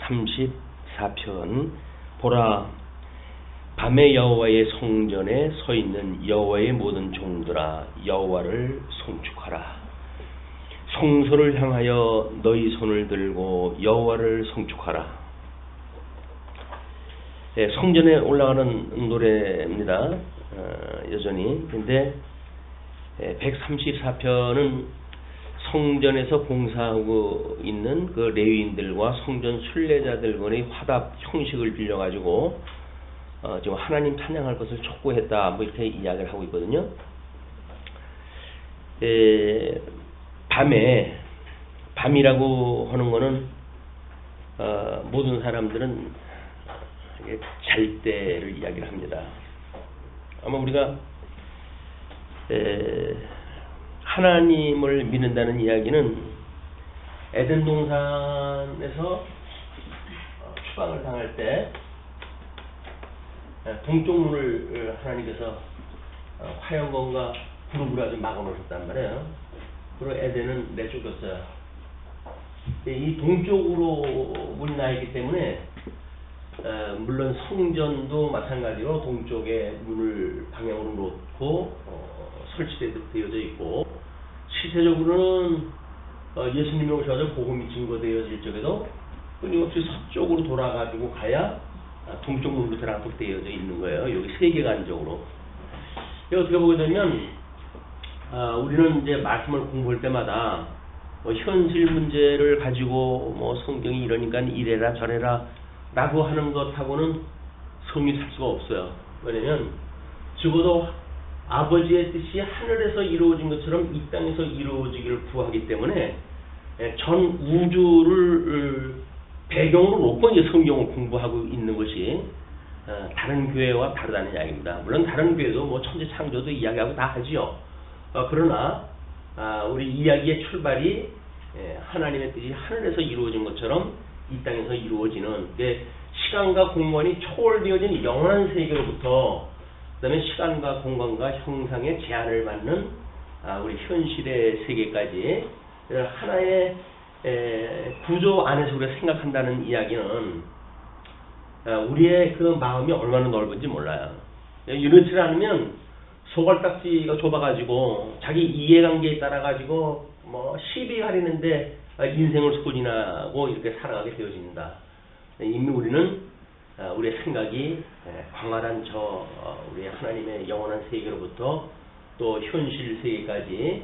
134편 보라, 밤에 여호와의 성전에 서 있는 여호와의 모든 종들아, 여호와를 송축하라. 성소를 향하여 너희 손을 들고 여호와를 송축하라. 성전에 올라가는 노래입니다. 여전히. 근데 134편은 성전에서 봉사하고 있는 그 레위인들과 성전 순례자들 간의 화답 형식을 빌려가지고 지금 하나님 찬양할 것을 촉구했다, 뭐 이렇게 이야기를 하고 있거든요. 밤이라고 하는 거는 모든 사람들은 잘 때를 이야기를 합니다. 아마 우리가 하나님을 믿는다는 이야기는 에덴 동산에서 추방을 당할 때 동쪽 문을 하나님께서 화영검과 구름으로 아주 막아놓으셨단 말이에요. 그리고 에덴은 내쫓겼어요. 이 동쪽으로 문이 나 있기 때문에 물론 성전도 마찬가지로 동쪽에 문을 방향으로 놓고 설치되어져 있고, 실제적으로는 예수님이 오셔서 복음이 증거되어질 적에도 끊임없이 서쪽으로 돌아가지고 가야 동쪽 문으로 들어가도록 되어져 있는 거예요. 여기 세계관적으로. 어떻게 보게 되면 우리는 이제 말씀을 공부할 때마다 현실 문제를 가지고 성경이 이러니까 이래라 저래라 라고 하는 것하고는 성이 살 수가 없어요. 왜냐면 적어도 아버지의 뜻이 하늘에서 이루어진 것처럼 이 땅에서 이루어지기를 구하기 때문에 전 우주를 배경으로 놓고 이제 성경을 공부하고 있는 것이 다른 교회와 다르다는 이야기입니다. 물론 다른 교회도 천지 창조도 이야기하고 다 하지요. 그러나 우리 이야기의 출발이 하나님의 뜻이 하늘에서 이루어진 것처럼 이 땅에서 이루어지는 시간과 공간이 초월되어진 영원한 세계로부터 그 다음에 시간과 공간과 형상의 제한을 받는 우리 현실의 세계까지 하나의 구조 안에서 우리가 생각한다는 이야기는 우리의 그 마음이 얼마나 넓은지 몰라요. 이렇지 않으면 소갈딱지가 좁아가지고 자기 이해관계에 따라가지고 시비 가리는데 인생을 소진하고 이렇게 살아가게 되어집니다. 이미 우리는 우리의 생각이 광활한 우리 하나님의 영원한 세계로부터 또 현실 세계까지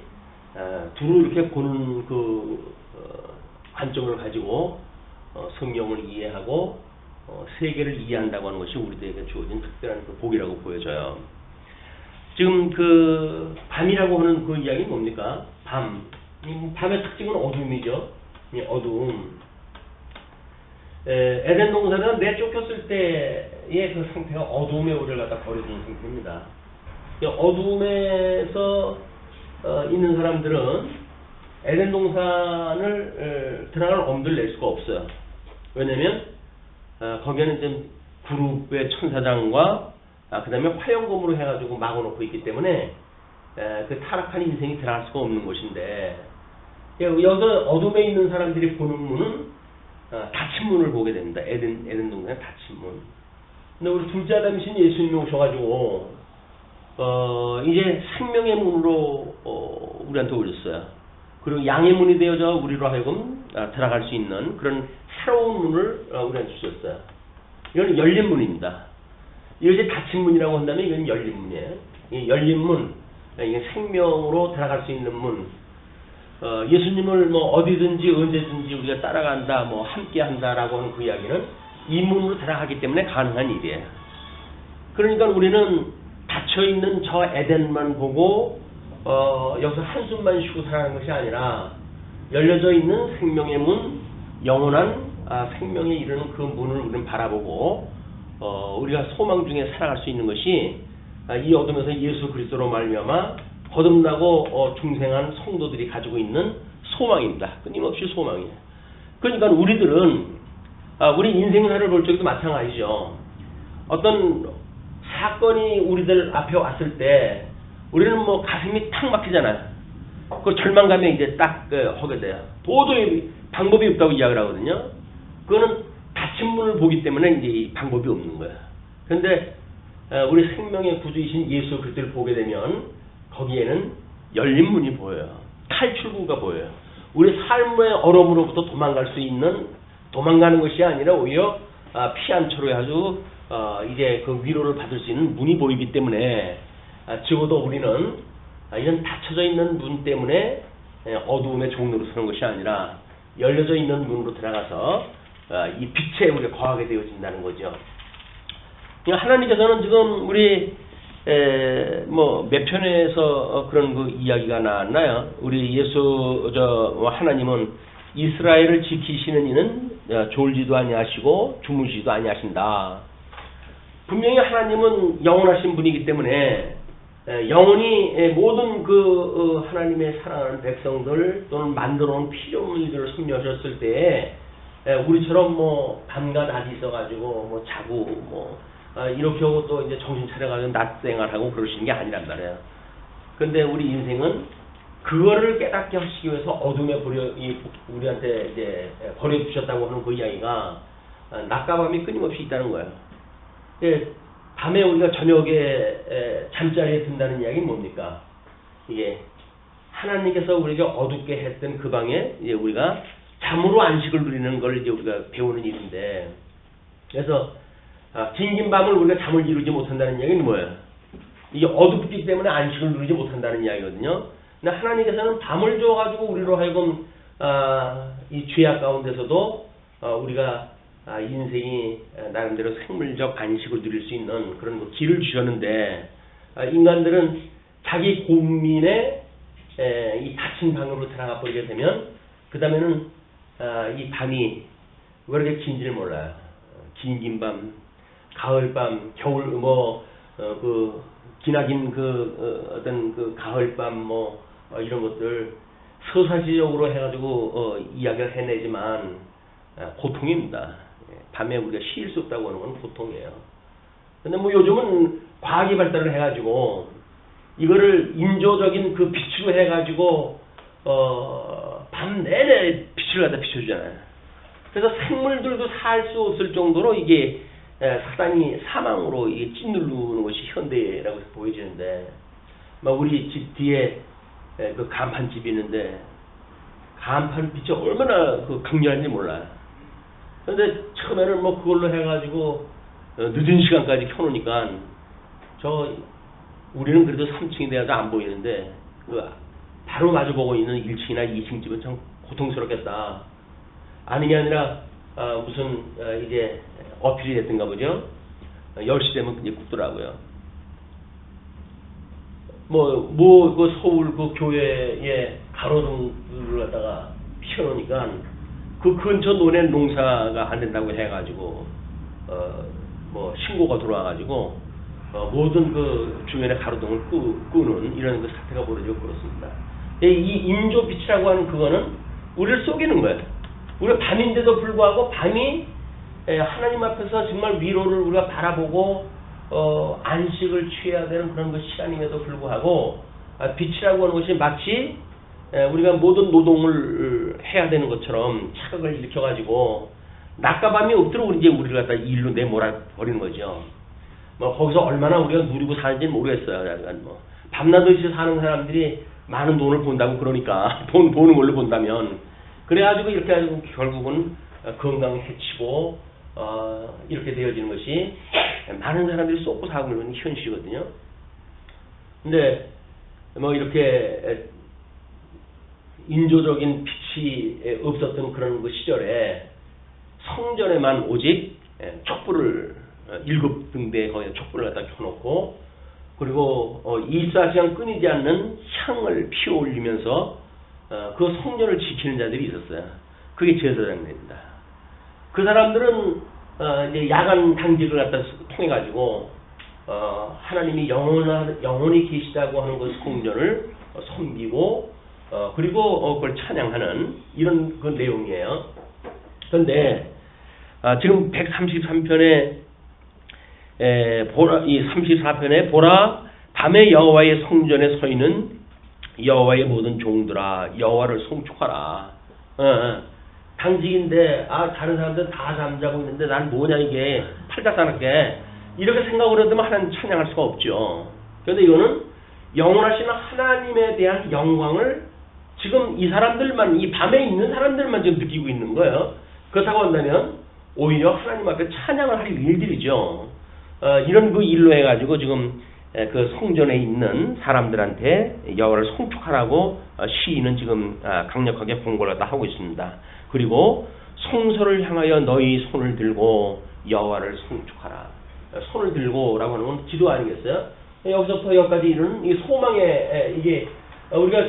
두루 이렇게 보는 그 관점을 가지고 성경을 이해하고 세계를 이해한다고 하는 것이 우리들에게 주어진 특별한 그 복이라고 보여져요. 지금 그 밤이라고 하는 그 이야기는 뭡니까? 밤의 특징은 어둠이죠. 어두움. 에덴 동산은 내쫓겼을 때의 그 상태가 어두움에 우리를 갖다 버려두는 상태입니다. 어두움에서 있는 사람들은 에덴 동산을 들어갈 엄두를 낼 수가 없어요. 왜냐면 거기에는 좀 그룹의 천사장과 그 다음에 화영검으로 해가지고 막아놓고 있기 때문에 그 타락한 인생이 들어갈 수가 없는 곳인데, 여기서 어둠에 있는 사람들이 보는 문은 닫힌 문을 보게 됩니다. 에덴 동산의 닫힌 문. 근데 우리 둘째 아담이신 예수님이 오셔가지고 이제 생명의 문으로 우리한테 오셨어요. 그리고 양의 문이 되어져 우리로 하여금 들어갈 수 있는 그런 새로운 문을 우리한테 주셨어요. 이건 열린 문입니다. 이것이 닫힌 문이라고 한다면 이건 열린 문이에요. 이 열린 문, 이게 생명으로 들어갈 수 있는 문. 예수님을 어디든지 언제든지 우리가 따라간다, 함께 한다라고 하는 그 이야기는 이 문으로 들어가기 때문에 가능한 일이에요. 그러니까 우리는 닫혀있는 저 에덴만 보고 여기서 한숨만 쉬고 살아가는 것이 아니라 열려져 있는 생명의 문, 영원한 생명에 이르는 그 문을 우리는 바라보고 우리가 소망 중에 살아갈 수 있는 것이 이 어둠에서 예수 그리스도로 말미암아 거듭나고 중생한 성도들이 가지고 있는 소망입니다. 끊임없이 소망이에요. 그러니까 우리들은 우리 인생사를 볼 적에도 마찬가지죠. 어떤 사건이 우리들 앞에 왔을 때 우리는 가슴이 탁 막히잖아요. 그 절망감에 이제 딱 하게 돼요. 도저히 방법이 없다고 이야기를 하거든요. 그거는 보기 때문에 이제 이 방법이 없는 거야. 그런데 우리 생명의 구주이신 예수 그리스도를 보게 되면 거기에는 열린 문이 보여요. 탈출구가 보여요. 우리 삶의 얼음으로부터 도망가는 것이 아니라 오히려 피안초로 아주 이제 그 위로를 받을 수 있는 문이 보이기 때문에 적어도 우리는 이런 닫혀져 있는 문 때문에 어두움의 종로로 서는 것이 아니라 열려져 있는 문으로 들어가서 이 빛에 우리가 거하게 되어진다는 거죠. 하나님께서는 지금 우리 뭐 몇 편에서 그런 그 이야기가 나왔나요? 우리 하나님은 이스라엘을 지키시는 이는 졸지도 아니하시고 주무시지도 아니하신다. 분명히 하나님은 영원하신 분이기 때문에 영원히 모든 그 하나님의 사랑하는 백성들 또는 만들어 놓은 피조물들을 섭리하셨을 때에 우리처럼 뭐 밤과 낮이 있어가지고 뭐 자고 뭐 이렇게 하고 또 이제 정신 차려가지고 낮 생활하고 그러시는 게 아니란 말이에요. 근데 우리 인생은 그거를 깨닫게 하시기 위해서 어둠에 우리한테 이제 버려주셨다고 하는 그 이야기가 낮과 밤이 끊임없이 있다는 거예요. 밤에 우리가 저녁에 잠자리에 든다는 이야기는 뭡니까? 이게 하나님께서 우리에게 어둡게 했던 그 방에 이제 우리가 잠으로 안식을 누리는 걸 이제 우리가 배우는 일인데, 그래서 긴긴 밤을 우리가 잠을 이루지 못한다는 이야기는 뭐예요? 이게 어둡기 때문에 안식을 누리지 못한다는 이야기거든요. 근데 하나님께서는 밤을 줘가지고 우리로 하여금 이 죄악 가운데서도 우리가 인생이 나름대로 생물적 안식을 누릴 수 있는 그런 길을 주셨는데, 인간들은 자기 고민에 이 닫힌 방으로 들어가 버리게 되면 그 다음에는 이 밤이 왜 이렇게 긴지를 몰라요. 긴긴 밤, 가을밤, 겨울 그 기나긴 어떤 그 가을밤 이런 것들 서사시적으로 해가지고 이야기를 해내지만 고통입니다. 밤에 우리가 쉴 수 없다고 하는 건 고통이에요. 근데 뭐 요즘은 과학이 발달을 해가지고 이거를 인조적인 그 빛으로 해가지고 밤 내내 빛을 갖다 비춰주잖아요. 그래서 생물들도 살 수 없을 정도로 이게 사단이 사망으로 이게 짓누르는 것이 현대라고 보여지는데, 막 우리 집 뒤에 그 간판집이 있는데 간판 빛이 얼마나 그 강렬한지 몰라요. 그런데 처음에는 뭐 그걸로 해가지고 늦은 시간까지 켜놓으니까 우리는 그래도 3층이 돼서 안 보이는데 바로 마주보고 있는 1층이나 2층 집은 참 고통스럽겠다. 아닌 게 아니라 무슨 이제 어필이 됐던가 보죠. 10시 되면 이제 굽더라고요. 그 서울 그 교회에 가로등을 갖다가 피워놓으니까 그 근처 논에 농사가 안 된다고 해가지고 신고가 들어와가지고 모든 그 주변에 가로등을 끄는 이런 그 사태가 벌어지고 그렇습니다. 이 인조빛이라고 하는 그거는 우리를 속이는 거예요. 우리가 밤인데도 불구하고 밤이 하나님 앞에서 정말 위로를 우리가 바라보고 안식을 취해야 되는 그런 그 시간임에도 불구하고 빛이라고 하는 것이 마치 우리가 모든 노동을 해야 되는 것처럼 착각을 일으켜가지고 낮과 밤이 없도록 이제 우리를 갖다 일로 내몰아 버리는 거죠. 거기서 얼마나 우리가 누리고 사는지는 모르겠어요. 약간 밤낮없이 사는 사람들이 많은 돈을 번다고 그러니까 돈 버는 걸로 본다면 그래가지고 이렇게 해가지고 결국은 건강 해치고 이렇게 되어지는 것이 많은 사람들이 쏟고 사고 있는 현실이거든요. 근데 이렇게 인조적인 빛이 없었던 그런 그 시절에 성전에만 오직 촛불을 7등대 거기에 촛불을 갖다 켜놓고 그리고 24시간 끊이지 않는 향을 피워 올리면서 그 성전을 지키는 자들이 있었어요. 그게 제사장들입니다. 그 사람들은 이제 야간 당직을 갖다 통해 가지고 하나님이 영원히 계시다고 하는 그 성전을 섬기고 그리고 그걸 찬양하는 이런 그 내용이에요. 그런데 지금 133편에 이 34편에 보라 밤에 여호와의 성전에 서 있는 여호와의 모든 종들아 여호와를 송축하라. 당직인데 다른 사람들은 다 잠자고 있는데 난 뭐냐 이게 팔자싸납게 이렇게 생각을 해도 하나님 찬양할 수가 없죠. 그런데 이거는 영원하신 하나님에 대한 영광을 지금 이 사람들만, 이 밤에 있는 사람들만 지금 느끼고 있는 거예요. 그렇다고 한다면 오히려 하나님 앞에 찬양을 할 일들이죠. 이런 그 일로 해가지고 지금 그 성전에 있는 사람들한테 여호와를 송축하라고 시인은 지금 강력하게 권고를 다 하고 있습니다. 그리고 성소를 향하여 너희 손을 들고 여호와를 송축하라. 손을 들고라고 하는 건 기도 아니겠어요? 여기서부터 여기까지 이르는 이 소망의 이게 우리가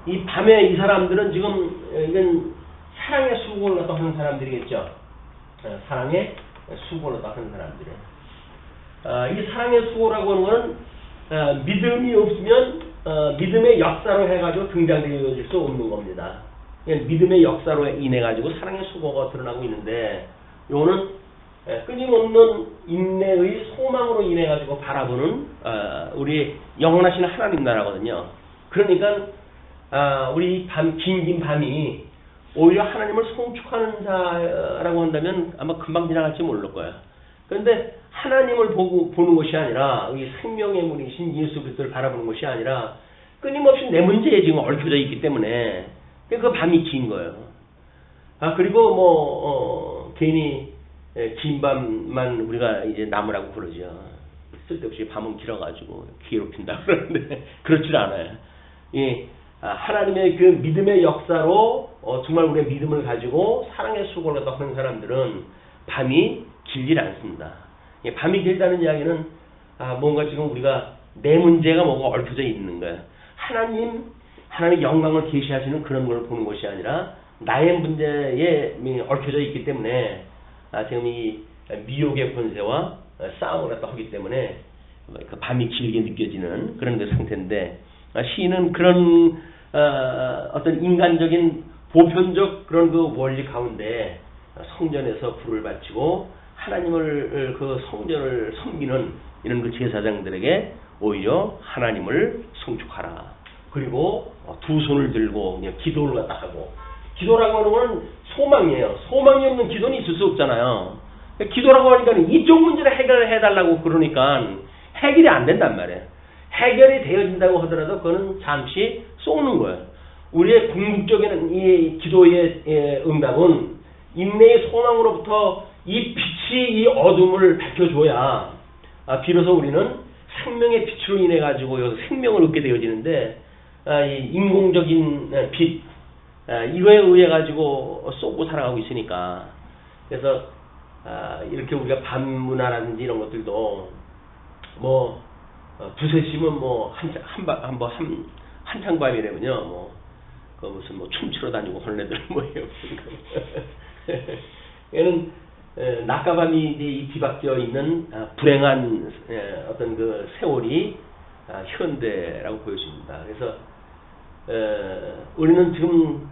이 밤에 이 사람들은 지금 이건 사랑의 수고를 갖다 하는 사람들이겠죠. 사랑의 수고를 갖다 하는 사람들이에요. 이 사랑의 수고라고 하는 것은 믿음이 없으면 믿음의 역사로 해가지고 등장되어질 수 없는 겁니다. 믿음의 역사로 인해가지고 사랑의 수고가 드러나고 있는데 요거는 끊임없는 인내의 소망으로 인해가지고 바라보는 우리 영원하신 하나님 나라거든요. 그러니까 우리 긴긴 밤이 오히려 하나님을 송축하는 자라고 한다면 아마 금방 지나갈지 모를 거예요. 그런데 하나님을 보는 것이 아니라 이 생명의 문이신 예수 그리스도를 바라보는 것이 아니라 끊임없이 내 문제에 지금 얽혀져 있기 때문에 그 밤이 긴 거예요. 그리고 괜히 긴 밤만 우리가 이제 남으라고 그러죠. 쓸데없이 밤은 길어가지고 괴롭힌다 그러는데 그렇지 않아요. 하나님의 그 믿음의 역사로 정말 우리의 믿음을 가지고 사랑의 수고를 하는 사람들은 밤이 길지 않습니다. 밤이 길다는 이야기는 뭔가 지금 우리가 내 문제가 뭔가 얽혀져 있는 거예요. 하나님의 영광을 계시하시는 그런 걸 보는 것이 아니라 나의 문제에 얽혀져 있기 때문에 지금 이 미혹의 권세와 싸움을 갖다 하기 때문에 그 밤이 길게 느껴지는 그런 그 상태인데 시인은 그런 어떤 인간적인 보편적 그런 그 원리 가운데 성전에서 불을 바치고 하나님을 그 성전을 섬기는 이런 그 제사장들에게 오히려 하나님을 송축하라. 그리고 두 손을 들고 그냥 기도를 갖다 하고, 기도라고 하는 건 소망이에요. 소망이 없는 기도는 있을 수 없잖아요. 기도라고 하니까 이쪽 문제를 해결해달라고 그러니까 해결이 안 된단 말이에요. 해결이 되어진다고 하더라도 그거는 잠시 쏘는 거예요. 우리의 궁극적인 이 기도의 응답은 인내의 소망으로부터 이 빛이 이 어둠을 밝혀줘야 비로소 우리는 생명의 빛으로 인해 가지고 생명을 얻게 되어지는데 이 인공적인 빛 이거에 의해 가지고 쏘고 살아가고 있으니까, 그래서 이렇게 우리가 밤 문화라든지 이런 것들도 뭐 두세 시면 뭐 한창 밤이라면요 뭐 그 무슨 뭐 춤추러 다니고 혼내들 뭐예요. 얘는 낮과 밤이 이제 뒤바뀌어 있는 불행한 어떤 그 세월이 현대라고 보여집니다. 그래서 우리는 지금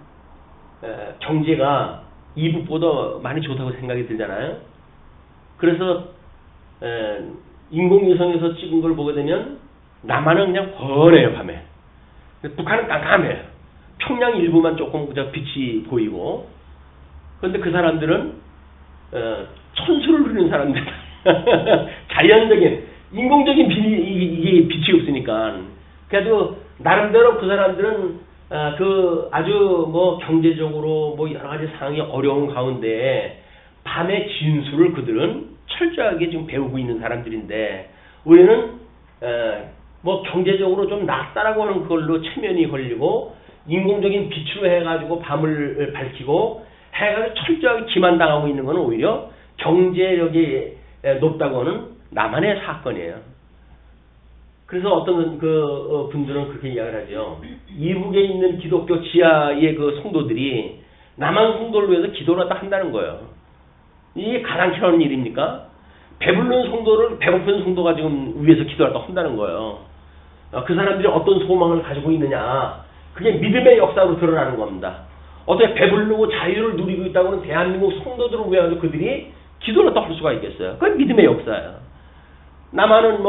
경제가 이북보다 많이 좋다고 생각이 들잖아요. 그래서 인공위성에서 찍은 걸 보게 되면 남한은 그냥 번해요 밤에. 북한은 깜깜해요. 평양 일부만 조금 빛이 보이고. 그런데 그 사람들은 천수를 누리는 사람들. 자연적인 인공적인 이게 빛이 없으니까. 그래도 나름대로 그 사람들은 그 아주 뭐 경제적으로 뭐 여러 가지 상황이 어려운 가운데 밤의 진수를 그들은 철저하게 지금 배우고 있는 사람들인데, 우리는 뭐 경제적으로 좀 낫다라고 하는 그걸로 체면이 걸리고 인공적인 빛으로 해가지고 밤을 밝히고 해가지고 철저하게 기만당하고 있는 것은 오히려 경제력이 높다고 하는 나만의 사건이에요. 그래서 어떤 그 분들은 그렇게 이야기를 하죠. 이북에 있는 기독교 지하의 그 성도들이 남한 성도를 위해서 기도를 한다는 거예요. 이게 가당치 않은 일입니까? 배부른 성도를 배고픈 성도가 지금 위해서 기도를 한다는 거예요. 그 사람들이 어떤 소망을 가지고 있느냐, 그게 믿음의 역사로 드러나는 겁니다. 어떻게 배부르고 자유를 누리고 있다고 하는 대한민국 성도들을 위해서 그들이 기도를 할 수가 있겠어요? 그건 믿음의 역사예요. 남한은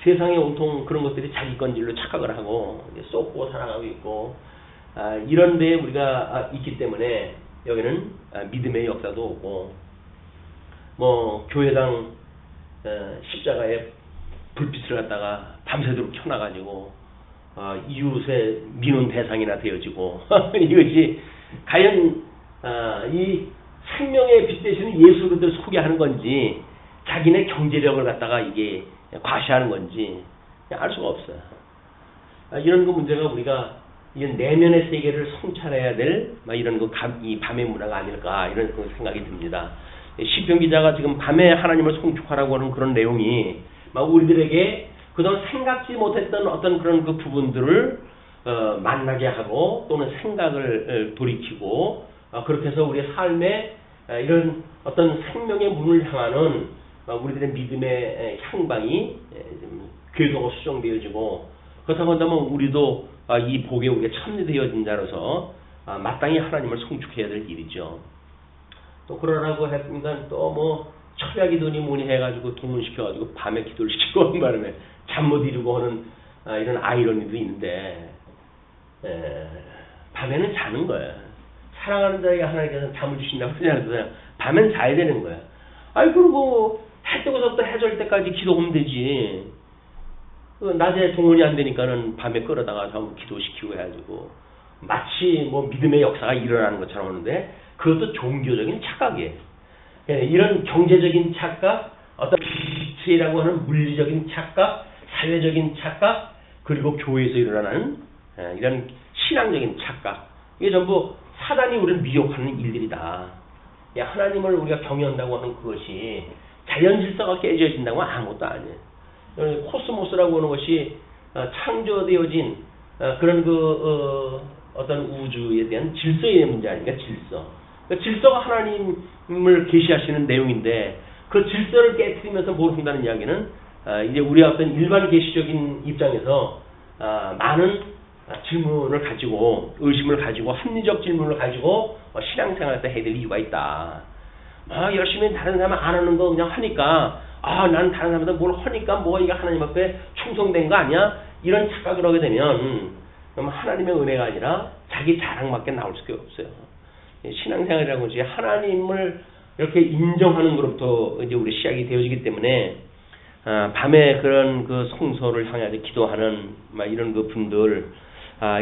세상에 온통 그런 것들이 자기 건질로 착각을 하고 쏟고 살아가고 있고 이런 데에 우리가 있기 때문에 여기는 믿음의 역사도 오고 뭐 교회당 십자가에 불빛을 갖다가 밤새도록 켜놔가지고 이웃의 민원 대상이나 되어지고 이것이 과연 이 생명의 빛 되시는 예수 그리스도를 소개하는 건지 자기네 경제력을 갖다가 이게 과시하는 건지 알 수가 없어요. 이런 그 문제가 우리가 이 내면의 세계를 성찰해야 될 이런 이 밤의 문화가 아닐까 이런 그 생각이 듭니다. 시편 기자가 지금 밤에 하나님을 송축하라고 하는 그런 내용이 우리들에게 그동안 생각지 못했던 어떤 그런 그 부분들을 만나게 하고 또는 생각을 돌이키고 그렇게 해서 우리의 삶에 이런 어떤 생명의 문을 향하는 우리들의 믿음의 향방이 궤도가 수정되어지고 그렇다고 한다면 우리도 이 복에 우리가 참여되어진 자로서 마땅히 하나님을 송축해야 될 일이죠. 또 그러라고 했으니까 또 뭐 철야기도니 뭐니 해가지고 동문시켜가지고 밤에 기도를 시키고 하는 바람에 잠 못 이루고 하는 이런 아이러니도 있는데 밤에는 자는 거예요. 사랑하는 자에게 하나님께서 잠을 주신다고 그러지 않았어요. 밤엔 자야 되는 거예요. 아이 그리고 해 뜨고서부터 해 질 때까지 기도하면 되지. 낮에 동원이 안 되니까는 밤에 끌어다가 전부 기도시키고 해가지고 마치 뭐 믿음의 역사가 일어나는 것처럼 하는데 그것도 종교적인 착각이에요. 이런 경제적인 착각, 어떤 빛이라고 하는 물리적인 착각, 사회적인 착각, 그리고 교회에서 일어나는 이런 신앙적인 착각, 이게 전부 사단이 우리를 미혹하는 일들이다. 하나님을 우리가 경외한다고 하는 그것이 자연 질서가 깨져진다고 하면 아무것도 아니에요. 코스모스라고 하는 것이 창조되어진 그런 어떤 우주에 대한 질서의 문제 아닙니까? 질서. 그 질서가 하나님을 계시하시는 내용인데 그 질서를 깨트리면서 뭘 한다는 이야기는 이제 우리 어떤 일반 계시적인 입장에서 많은 질문을 가지고 의심을 가지고 합리적 질문을 가지고 신앙생활에서 해야 될 이유가 있다. 열심히 다른 사람 안 하는 거 그냥 하니까 나는 다른 사람보다 뭘 하니까 뭐 이게 하나님 앞에 충성된 거 아니야? 이런 착각을 하게 되면 그럼 하나님의 은혜가 아니라 자기 자랑밖에 나올 수가 없어요. 신앙생활이라는 것이 하나님을 이렇게 인정하는 것부터 이제 우리 시작이 되어지기 때문에 밤에 그런 그 성소를 향해서 기도하는 이런 그 분들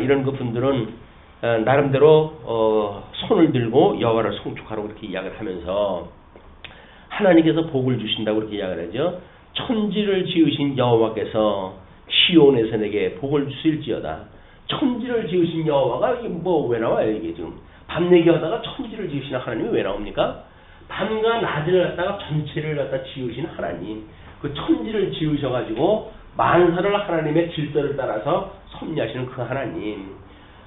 이런 그 분들은 나름대로 손을 들고 여호와를 송축하라고 이렇게 이야기를 하면서 하나님께서 복을 주신다고 그렇게 이야기를 하죠. 천지를 지으신 여호와께서 시온에서 내게 복을 주실지어다. 천지를 지으신 여호와가 뭐 왜 나와요 이게 지금 밤 얘기하다가 천지를 지으시는 하나님이 왜 나옵니까? 밤과 낮을 갖다가 전체를 갖다 지으신 하나님, 그 천지를 지으셔가지고 만사를 하나님의 질서를 따라서 섭리하시는 그 하나님.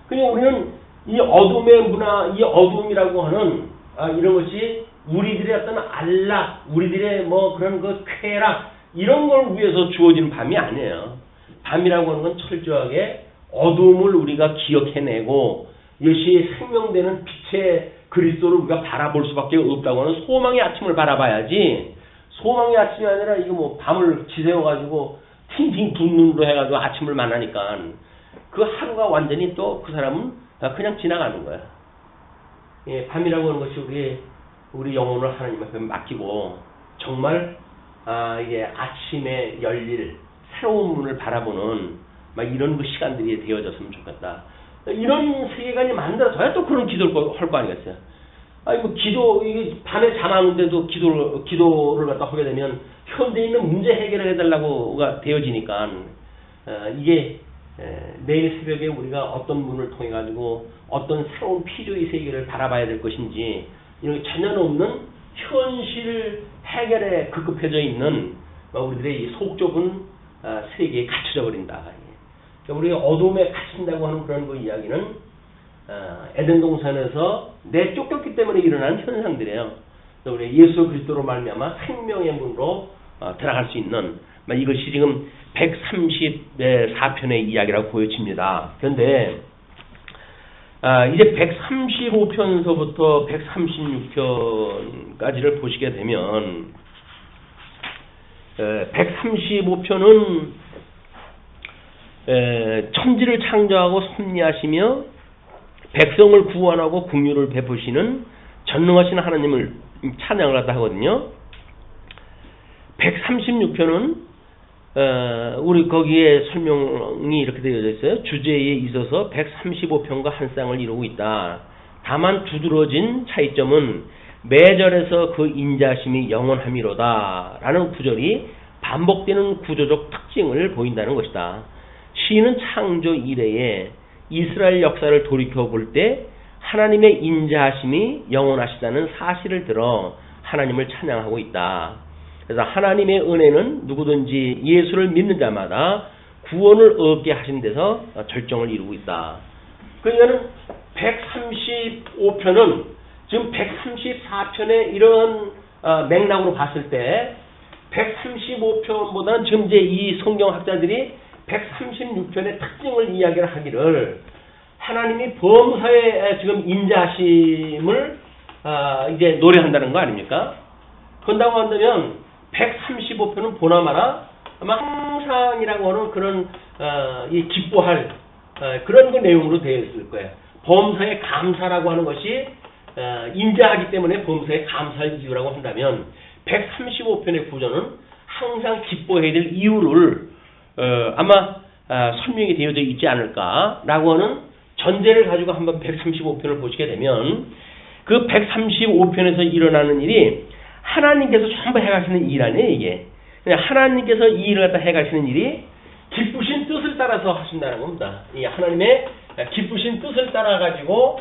그냥 우리는 이 어둠의 문화, 이 어둠이라고 하는 이런 것이 우리들의 어떤 안락, 우리들의 뭐 그런 그 쾌락 이런 걸 위해서 주어진 밤이 아니에요. 밤이라고 하는 건 철저하게 어둠을 우리가 기억해내고 이것이 생명되는 빛의 그리스도를 우리가 바라볼 수밖에 없다고 하는 소망의 아침을 바라봐야지. 소망의 아침이 아니라 이거 뭐 밤을 지새워가지고 팅팅 두 눈으로 해가지고 아침을 만나니까 그 하루가 완전히 또 그 사람은 그냥 지나가는 거야. 밤이라고 하는 것이 우리 영혼을 하나님 앞에 맡기고 정말 이게 아침에 열릴 새로운 문을 바라보는 이런 그 시간들이 되어졌으면 좋겠다. 이런 세계관이 만들어져야 또 그런 기도를 할 거 아니겠어요? 이게 밤에 잠 안 오는데도 기도를 갖다 하게 되면 현대에 있는 문제 해결을 해달라고가 되어지니까 이게 내일 새벽에 우리가 어떤 문을 통해 가지고 어떤 새로운 피조의 세계를 바라봐야 될 것인지 이런 게 전혀 없는 현실 해결에 급급해져 있는 우리들의 이 속 좁은 세계에 갇혀져 버린다. 우리가 어둠에 갇힌다고 하는 그런 그 이야기는 에덴 동산에서 내쫓겼기 때문에 일어난 현상들이에요. 우리 예수 그리스도로 말미암아 생명의 문으로 들어갈 수 있는 이것이 지금 134편의 이야기라고 보여집니다. 그런데 이제 135편서부터 136편까지를 보시게 되면 135편은 천지를 창조하고 섭리하시며 백성을 구원하고 긍휼을 베푸시는 전능하신 하나님을 찬양을 하다 하거든요. 136편은 우리 거기에 설명이 이렇게 되어져 있어요. 주제에 있어서 135편과 한 쌍을 이루고 있다. 다만 두드러진 차이점은 매절에서 그 인자심이 영원함이로다 라는 구절이 반복되는 구조적 특징을 보인다는 것이다. 시인은 창조 이래에 이스라엘 역사를 돌이켜볼 때 하나님의 인자하심이 영원하시다는 사실을 들어 하나님을 찬양하고 있다. 그래서 하나님의 은혜는 누구든지 예수를 믿는 자마다 구원을 얻게 하신 데서 절정을 이루고 있다. 그러니까는 135편은 지금 134편의 이런 맥락으로 봤을 때 135편보다는 지금 이제 이 성경학자들이 136편의 특징을 이야기를 하기를 하나님이 범사에 지금 인자하심을 이제 노래한다는 거 아닙니까? 그런다고 한다면 135편은 보나마나 아마 항상이라고 하는 그런 이 기뻐할 그런 그 내용으로 되어 있을 거예요. 범사에 감사라고 하는 것이 인자하기 때문에 범사에 감사할 이유라고 한다면 135편의 구조는 항상 기뻐해야 될 이유를 아마 설명이 되어져 있지 않을까라고 하는 전제를 가지고 한번 135편을 보시게 되면 그 135편에서 일어나는 일이 하나님께서 전부 해가시는 일 아니에요, 이게. 하나님께서 이 일을 갖다 해가시는 일이 기쁘신 뜻을 따라서 하신다는 겁니다. 이 하나님의 기쁘신 뜻을 따라 가지고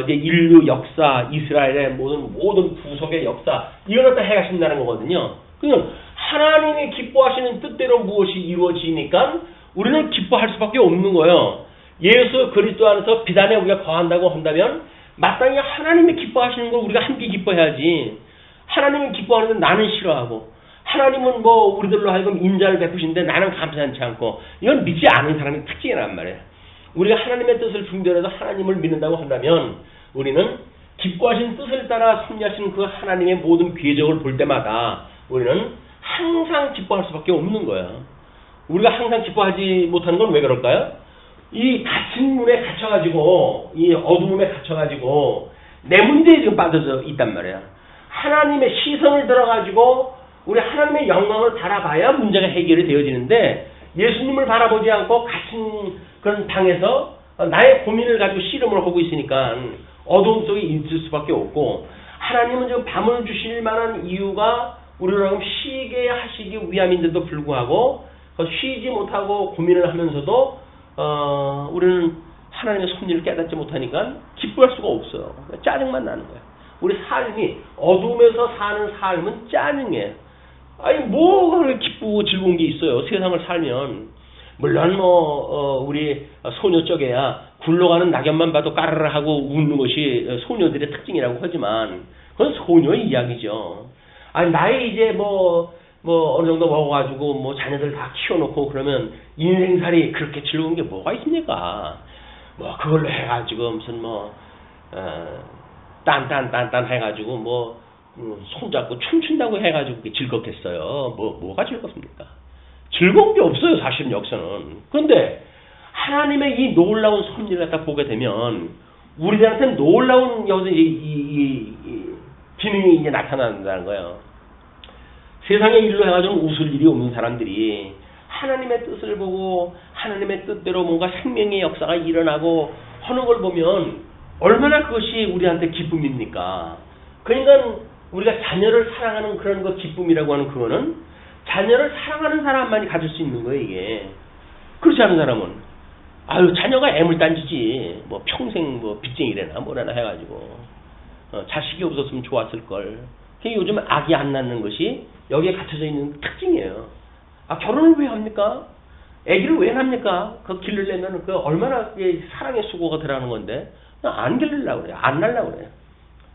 이제 인류 역사, 이스라엘의 모든 구속의 역사 이걸 갖다 해가신다는 거거든요. 그러니까 하나님이 기뻐하시는 뜻대로 무엇이 이루어지니까 우리는 기뻐할 수밖에 없는 거예요. 예수 그리스도 안에서 비단에 우리가 거한다고 한다면 마땅히 하나님이 기뻐하시는 걸 우리가 함께 기뻐해야지. 하나님은 기뻐하는데 나는 싫어하고 하나님은 뭐 우리들로 하여금 인자를 베푸시는데 나는 감사하지 않고 이건 믿지 않은 사람의 특징이란 말이에요. 우리가 하나님의 뜻을 분별해서 하나님을 믿는다고 한다면 우리는 기뻐하신 뜻을 따라 섭리하시는 그 하나님의 모든 궤적을 볼 때마다 우리는 항상 기뻐할 수밖에 없는 거예요. 우리가 항상 기뻐하지 못하는 건 왜 그럴까요? 이 갇힌 문에 갇혀가지고 이 어두움에 갇혀가지고 내 문제에 지금 빠져서 있단 말이야. 하나님의 시선을 들어가지고 우리 하나님의 영광을 바라봐야 문제가 해결이 되어지는데 예수님을 바라보지 않고 갇힌 그런 방에서 나의 고민을 가지고 씨름을 하고 있으니까 어두움 속에 있을 수밖에 없고 하나님은 지금 밤을 주실 만한 이유가 우리를 쉬게 하시기 위함인데도 불구하고 쉬지 못하고 고민을 하면서도 우리는 하나님의 섭리를 깨닫지 못하니까 기뻐할 수가 없어요. 짜증만 나는 거야. 우리 삶이 어둠에서 사는 삶은 짜증이에요. 아니 뭐가 그렇게 기쁘고 즐거운 게 있어요. 세상을 살면 물론 우리 소녀 쪽에야 굴러가는 낙엽만 봐도 까르르 하고 웃는 것이 소녀들의 특징이라고 하지만 그건 소녀의 이야기죠. 아니 나이 이제 뭐 어느 정도 먹어가지고 뭐 자녀들 다 키워놓고 그러면 인생살이 그렇게 즐거운 게 뭐가 있습니까? 뭐 그걸로 해가지고 무슨 딴 해가지고 손잡고 춤춘다고 해가지고 즐겁겠어요. 뭐가 즐겁습니까? 즐거운 게 없어요, 사실은 역사는. 그런데 하나님의 이 놀라운 섭리를 갖다 보게 되면 우리들한테는 놀라운 여기서 이 기능이 이제 나타난다는 거예요. 세상에 일로 해가지고 웃을 일이 없는 사람들이 하나님의 뜻을 보고 하나님의 뜻대로 뭔가 생명의 역사가 일어나고 하는 걸 보면 얼마나 그것이 우리한테 기쁨입니까? 그러니까 우리가 자녀를 사랑하는 그런 거 기쁨이라고 하는 그거는 자녀를 사랑하는 사람만이 가질 수 있는 거예요, 이게. 그렇지 않은 사람은 자녀가 애물단지지 평생 빚쟁이래나 뭐래나 해가지고 자식이 없었으면 좋았을 걸. 요즘 아기 안 낳는 것이 여기에 갇혀져 있는 특징이에요. 결혼을 왜 합니까? 아기를 왜 낳습니까? 그거 기르려면 얼마나 사랑의 수고가 들어가는 건데 안 기르려고 그래요. 안 낳으려고 그래요.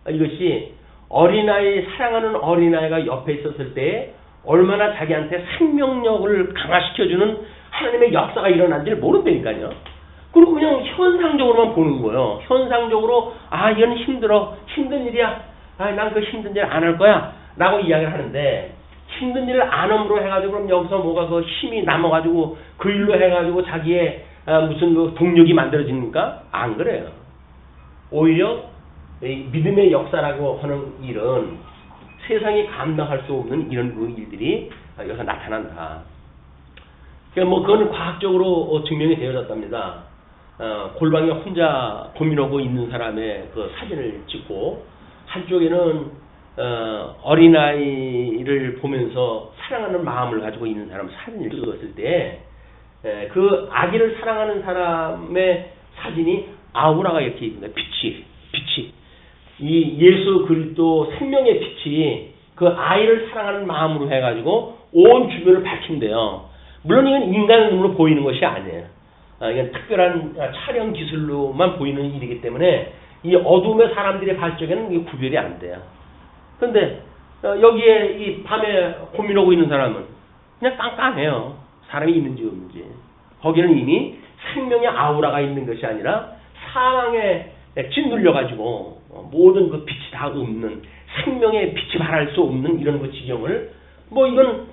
이것이 어린아이, 사랑하는 어린아이가 옆에 있었을 때 얼마나 자기한테 생명력을 강화시켜주는 하나님의 역사가 일어난지를 모른다니까요. 그리고 그냥 현상적으로만 보는 거예요. 현상적으로 이건 힘들어. 힘든 일이야. 난 그 힘든 일 안 할 거야. 라고 이야기를 하는데 힘든 일을 안 함으로 해가지고 그럼 여기서 뭐가 그 힘이 남아가지고 그 일로 해가지고 자기의 무슨 그 동력이 만들어집니까? 안 그래요. 오히려 이 믿음의 역사라고 하는 일은 세상이 감당할 수 없는 이런 그 일들이 여기서 나타난다. 그러니까 뭐 그거는 과학적으로 증명이 되어졌답니다. 골방에 혼자 고민하고 있는 사람의 그 사진을 찍고 한쪽에는 어린아이를 보면서 사랑하는 마음을 가지고 있는 사람 사진을 찍었을 때 그 아기를 사랑하는 사람의 사진이 아우라가 이렇게 있습니다. 빛이 이 예수 그리스도 생명의 빛이 그 아이를 사랑하는 마음으로 해가지고 온 주변을 밝힌대요. 물론 이건 인간의 눈으로 보이는 것이 아니에요. 이건 특별한 촬영 기술로만 보이는 일이기 때문에 이 어둠의 사람들의 봤을 적에는 이게 구별이 안 돼요. 그런데 여기에 이 밤에 고민하고 있는 사람은 그냥 깜깜해요. 사람이 있는지 없는지. 거기는 이미 생명의 아우라가 있는 것이 아니라 사망에 짓눌려가지고 모든 그 빛이 다 없는 생명의 빛이 발할 수 없는 이런 그 지경을 뭐 이건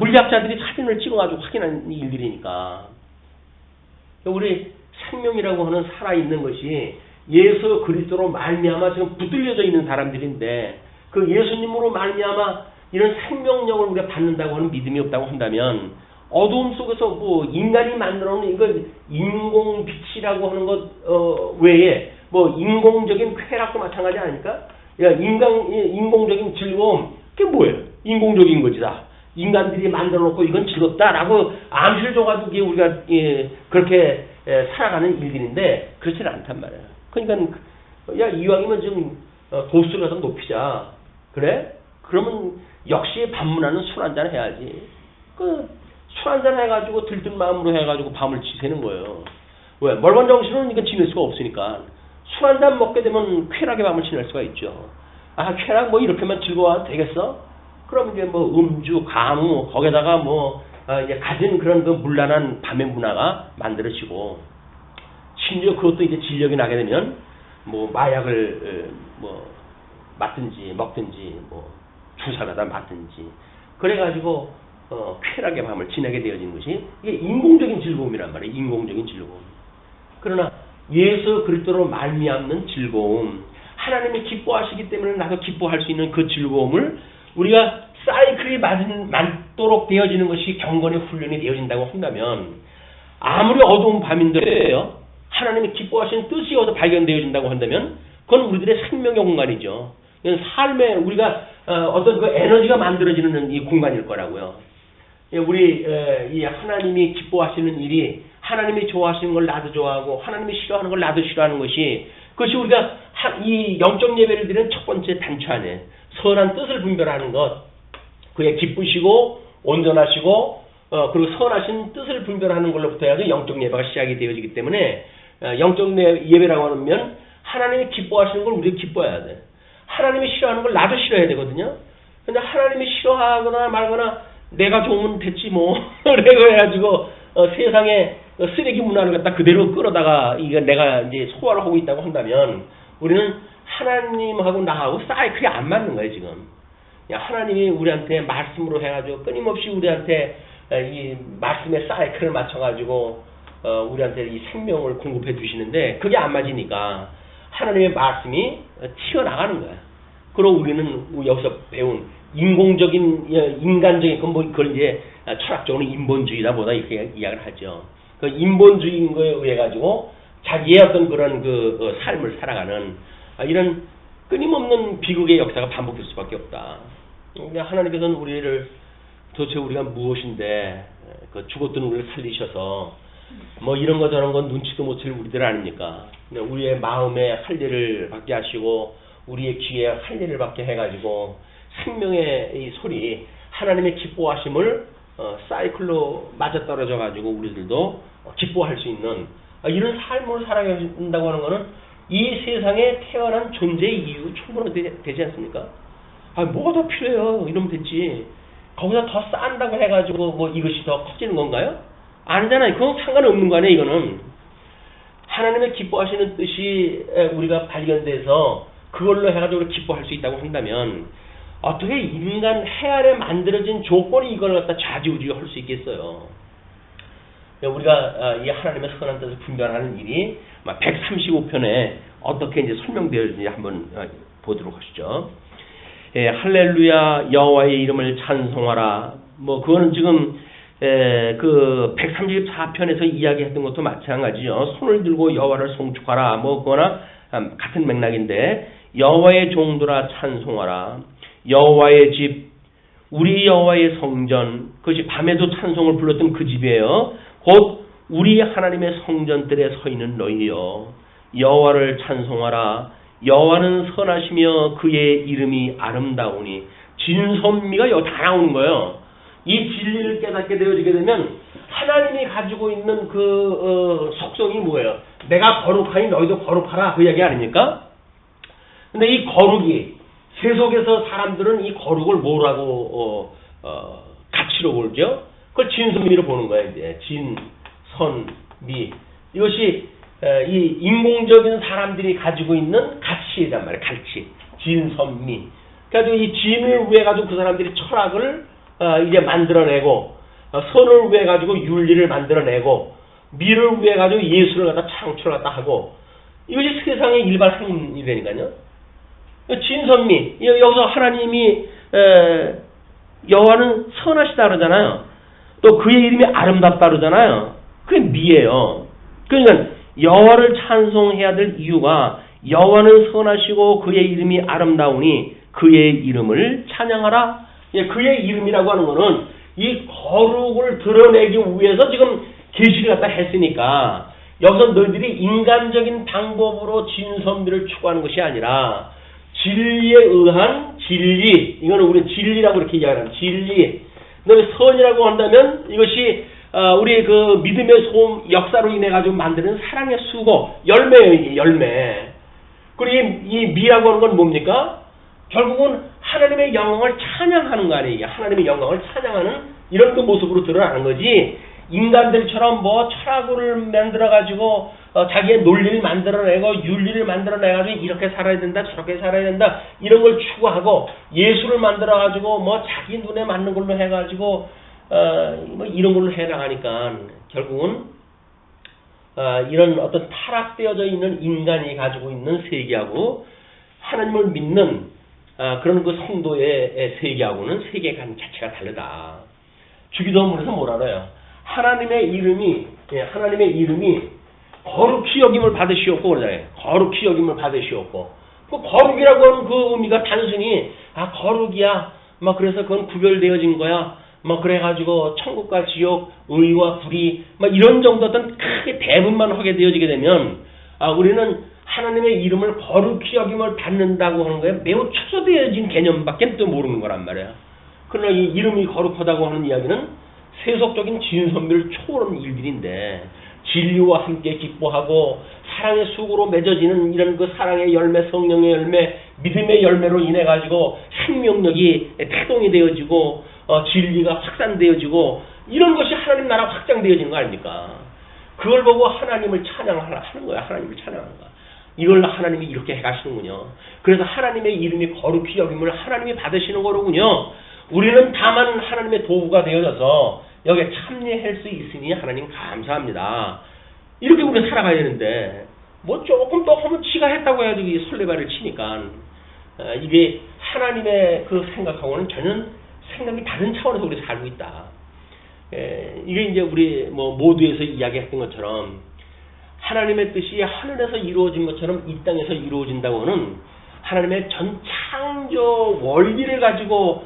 물리학자들이 사진을 찍어가지고 확인한 일들이니까 우리 생명이라고 하는 살아있는 것이 예수 그리스도로 말미암아 지금 붙들려져 있는 사람들인데 그 예수님으로 말미암아 이런 생명력을 우리가 받는다고 하는 믿음이 없다고 한다면 어두움 속에서 뭐 인간이 만들어놓은 이걸 인공빛이라고 하는 것 외에 뭐 인공적인 쾌락도 마찬가지 아닙니까? 야, 인공적인 즐거움 그게 뭐예요? 인공적인 거지다. 인간들이 만들어놓고 이건 즐겁다라고 암시를 줘가지고 이게 우리가 그렇게 살아가는 일들인데 그렇지는 않단 말이에요. 그러니까 야 이왕이면 좀 도수를 좀 높이자. 그래? 그러면 역시 밤문화는 술 한잔 해야지. 술 한잔 해가지고 들뜬 마음으로 해가지고 밤을 지새는 거예요. 왜? 멀건 정신은 이건 지낼 수가 없으니까. 술 한잔 먹게 되면 쾌락의 밤을 지낼 수가 있죠. 아 쾌락 뭐 이렇게만 즐거워도 되겠어? 그럼 이제 뭐 음주, 가무 거기다가 뭐 이제 가진 그런 그 문란한 밤의 문화가 만들어지고 심지어 그것도 이제 진력이 나게 되면 뭐 마약을 뭐 맞든지 먹든지 뭐 주사가다 맞든지 그래가지고 쾌락의 밤을 지내게 되어진 것이 이게 인공적인 즐거움이란 말이에요. 인공적인 즐거움. 그러나 예수 그리스도로 말미암는 즐거움, 하나님이 기뻐하시기 때문에 나도 기뻐할 수 있는 그 즐거움을 우리가 사이클이 맞도록 되어지는 것이 경건의 훈련이 되어진다고 한다면 아무리 어두운 밤인데요. 하나님이 기뻐하시는 뜻이 어디서 발견되어진다고 한다면 그건 우리들의 생명의 공간이죠. 이건 삶의 우리가 어떤 그 에너지가 만들어지는 이 공간일 거라고요. 우리 이 하나님이 기뻐하시는 일이 하나님이 좋아하시는 걸 나도 좋아하고 하나님이 싫어하는 걸 나도 싫어하는 것이 그것이 우리가 이 영적 예배를 드리는 첫 번째 단추 안에 선한 뜻을 분별하는 것, 그의 기쁘시고 온전하시고 그리고 선하신 뜻을 분별하는 걸로부터 해서 영적 예배가 시작이 되어지기 때문에 영적 예배라고 하면 하나님이 기뻐하시는 걸 우리가 기뻐해야 돼. 하나님이 싫어하는 걸 나도 싫어해야 되거든요. 근데 하나님이 싫어하거나 말거나 내가 좋으면 됐지 뭐 그래고 해가지고 세상에 쓰레기 문화를 갖다 그대로 끌어다가 이게 내가 이제 소화를 하고 있다고 한다면 우리는 하나님하고 나하고 사이클이 안 맞는 거예요 지금. 하나님이 우리한테 말씀으로 해가지고 끊임없이 우리한테 이 말씀의 사이클을 맞춰가지고 우리한테 이 생명을 공급해 주시는데 그게 안 맞으니까 하나님의 말씀이 튀어나가는 거야. 그리고 우리는 여기서 배운 인공적인 인간적인 그걸 이제 철학적으로 인본주의다 보다 이렇게 이야기를 하죠. 그 인본주의인 거에 의해 가지고 자기의 어떤 그런 그 삶을 살아가는 이런 끊임없는 비극의 역사가 반복될 수밖에 없다. 그러니까 하나님께서는 우리를 도대체 우리가 무엇인데 그 죽었던 우리를 살리셔서 뭐 이런 거 저런 건 눈치도 못 챌 우리들 아닙니까? 우리의 마음에 할 일을 받게 하시고 우리의 귀에 할 일을 받게 해가지고 생명의 이 소리 하나님의 기뻐하심을 사이클로 맞아떨어져 가지고 우리들도 기뻐할 수 있는 이런 삶을 살아간다고 하는 것은 이 세상에 태어난 존재의 이유 충분히 되지 않습니까? 뭐가 더 필요해요? 이러면 됐지. 거기서 더 쌓는다고 해가지고 뭐 이것이 더 커지는 건가요? 아니잖아요. 그건 상관없는 거 아니에요. 이거는 하나님의 기뻐하시는 뜻이 우리가 발견돼서 그걸로 해가지고 기뻐할 수 있다고 한다면 어떻게 인간 해 아래 만들어진 조건이 이걸 갖다 좌지우지할 수 있겠어요? 우리가 이 하나님의 선한 뜻을 분별하는 일이 135편에 어떻게 이제 설명되어 있는지 한번 보도록 하시죠. 예, 할렐루야 여호와의 이름을 찬송하라. 뭐 그거는 지금 그 134편에서 이야기했던 것도 마찬가지죠. 손을 들고 여호와를 송축하라. 뭐 그거나 같은 맥락인데 여호와의 종들아 찬송하라. 여호와의 집 우리 여호와의 성전 그것이 밤에도 찬송을 불렀던 그 집이에요. 곧 우리 하나님의 성전들에 서 있는 너희여 여호와를 찬송하라. 여호와는 선하시며 그의 이름이 아름다우니 진선미가 여기 다 나오는 거예요. 이 진리를 깨닫게 되어지게 되면 하나님이 가지고 있는 그 속성이 뭐예요? 내가 거룩하니 너희도 거룩하라 그 얘기 아닙니까? 근데 이 거룩이 세속에서 사람들은 이 거룩을 뭐라고 가치로 보죠? 그걸 진선미로 보는 거예요. 이제 진, 선, 미 이것이 이 인공적인 사람들이 가지고 있는 가치란 말이에요. 가치, 진, 선, 미. 그래서 이 진을 위해 가지고 그 사람들이 철학을 이제 만들어내고 선을 위해 가지고 윤리를 만들어내고 미를 위해 가지고 예술을 갖다 창출을 갖다 하고 이것이 세상의 일반 행위라니까요. 진선미 여기서 하나님이 여호와는 선하시다 그러잖아요. 또 그의 이름이 아름답다 그러잖아요. 그게 미예요. 그러니까 여호와를 찬송해야 될 이유가 여호와는 선하시고 그의 이름이 아름다우니 그의 이름을 찬양하라. 그의 이름이라고 하는 것은 이 거룩을 드러내기 위해서 지금 계시를 갖다 했으니까 여기서 너희들이 인간적인 방법으로 진선미를 추구하는 것이 아니라 진리에 의한 진리, 이거는 우리는 진리라고 이렇게 이야기하는 진리. 그다음에 선이라고 한다면 이것이 우리 그 믿음의 소음 역사로 인해 가지고 만드는 사랑의 수고 열매예요. 이게 열매. 그리고 이 미라고 하는 건 뭡니까? 결국은 하나님의 영광을 찬양하는 거 아니에요. 하나님의 영광을 찬양하는 이런 그 모습으로 드러나는 거지. 인간들처럼 뭐 철학을 만들어 가지고 자기의 논리를 만들어내고 윤리를 만들어내가지고 이렇게 살아야 된다 저렇게 살아야 된다 이런 걸 추구하고 예술을 만들어가지고 뭐 자기 눈에 맞는 걸로 해가지고 뭐 이런 걸로 해나가니까 결국은 이런 어떤 타락되어져 있는 인간이 가지고 있는 세계하고 하나님을 믿는 그런 그 성도의 세계하고는 세계관 자체가 다르다. 주기도문에서 뭐라 그래요? 하나님의 이름이 거룩히 여김을 받으시옵고 그러잖아요. 거룩히 여김을 받으시옵고. 그 거룩이라고 하는 그 의미가 단순히 거룩이야. 막 그래서 그건 구별되어진 거야. 막 그래가지고 천국과 지옥, 의와 불의, 막 이런 정도 어떤 크게 대분만 하게 되어지게 되면 우리는 하나님의 이름을 거룩히 여김을 받는다고 하는 거에 매우 축소되어진 개념밖에 또 모르는 거란 말이야. 그러나 이 이름이 거룩하다고 하는 이야기는 세속적인 진선미를 초월하는 일들인데 진리와 함께 기뻐하고 사랑의 수고로 맺어지는 이런 그 사랑의 열매, 성령의 열매, 믿음의 열매로 인해 가지고 생명력이 태동이 되어지고 진리가 확산되어지고 이런 것이 하나님 나라 확장되어지는 거 아닙니까? 그걸 보고 하나님을 찬양하는 거야. 하나님을 찬양하는 거야. 이걸 하나님이 이렇게 해가시는군요. 그래서 하나님의 이름이 거룩히 여김을 하나님이 받으시는 거로군요. 우리는 다만 하나님의 도구가 되어져서 여기에 참여할 수 있으니 하나님 감사합니다. 이렇게 우리가 살아가야 되는데 뭐 조금 더 하면 지가 했다고 해야지 설레발을 치니까 이게 하나님의 그 생각하고는 전혀 생각이 다른 차원에서 우리 살고 있다. 이게 이제 우리 뭐 모두에서 이야기했던 것처럼 하나님의 뜻이 하늘에서 이루어진 것처럼 이 땅에서 이루어진다고는 하나님의 전 창조 원리를 가지고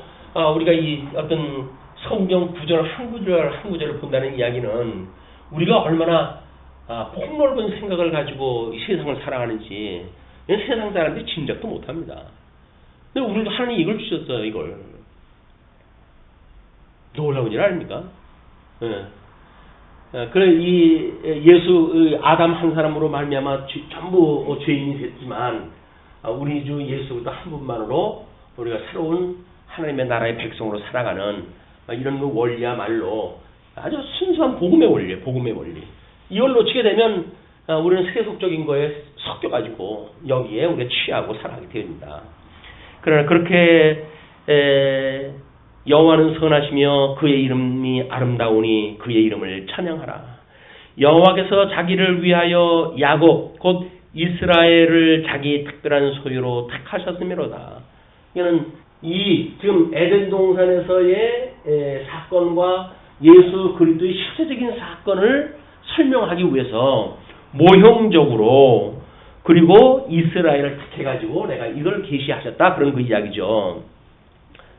우리가 이 어떤 성경 구절 한 구절을 본다는 이야기는 우리가 얼마나 폭넓은 생각을 가지고 이 세상을 살아가는지 세상 사람들이 짐작도 못합니다. 근데 우리도 하나님이 이걸 주셨어요. 이걸 놀라운 일 아닙니까? 그래 이 예수 아담 한 사람으로 말미암아 전부 죄인이 됐지만 우리 주 예수 그리스도 한 분만으로 우리가 새로운 하나님의 나라의 백성으로 살아가는 이런 그 원리야말로 아주 순수한 복음의 원리예요. 복음의 원리. 이걸 놓치게 되면 우리는 세속적인 거에 섞여가지고 여기에 우리가 취하고 살아가게 됩니다. 그러나 그렇게 여호와는 선하시며 그의 이름이 아름다우니 그의 이름을 찬양하라. 여호와께서 자기를 위하여 야곱 곧 이스라엘을 자기 특별한 소유로 택하셨음이로다. 이는 이 지금 에덴 동산에서의 사건과 예수 그리스도의 실제적인 사건을 설명하기 위해서 모형적으로 그리고 이스라엘을 택해가지고 내가 이걸 계시하셨다 그런 그 이야기죠.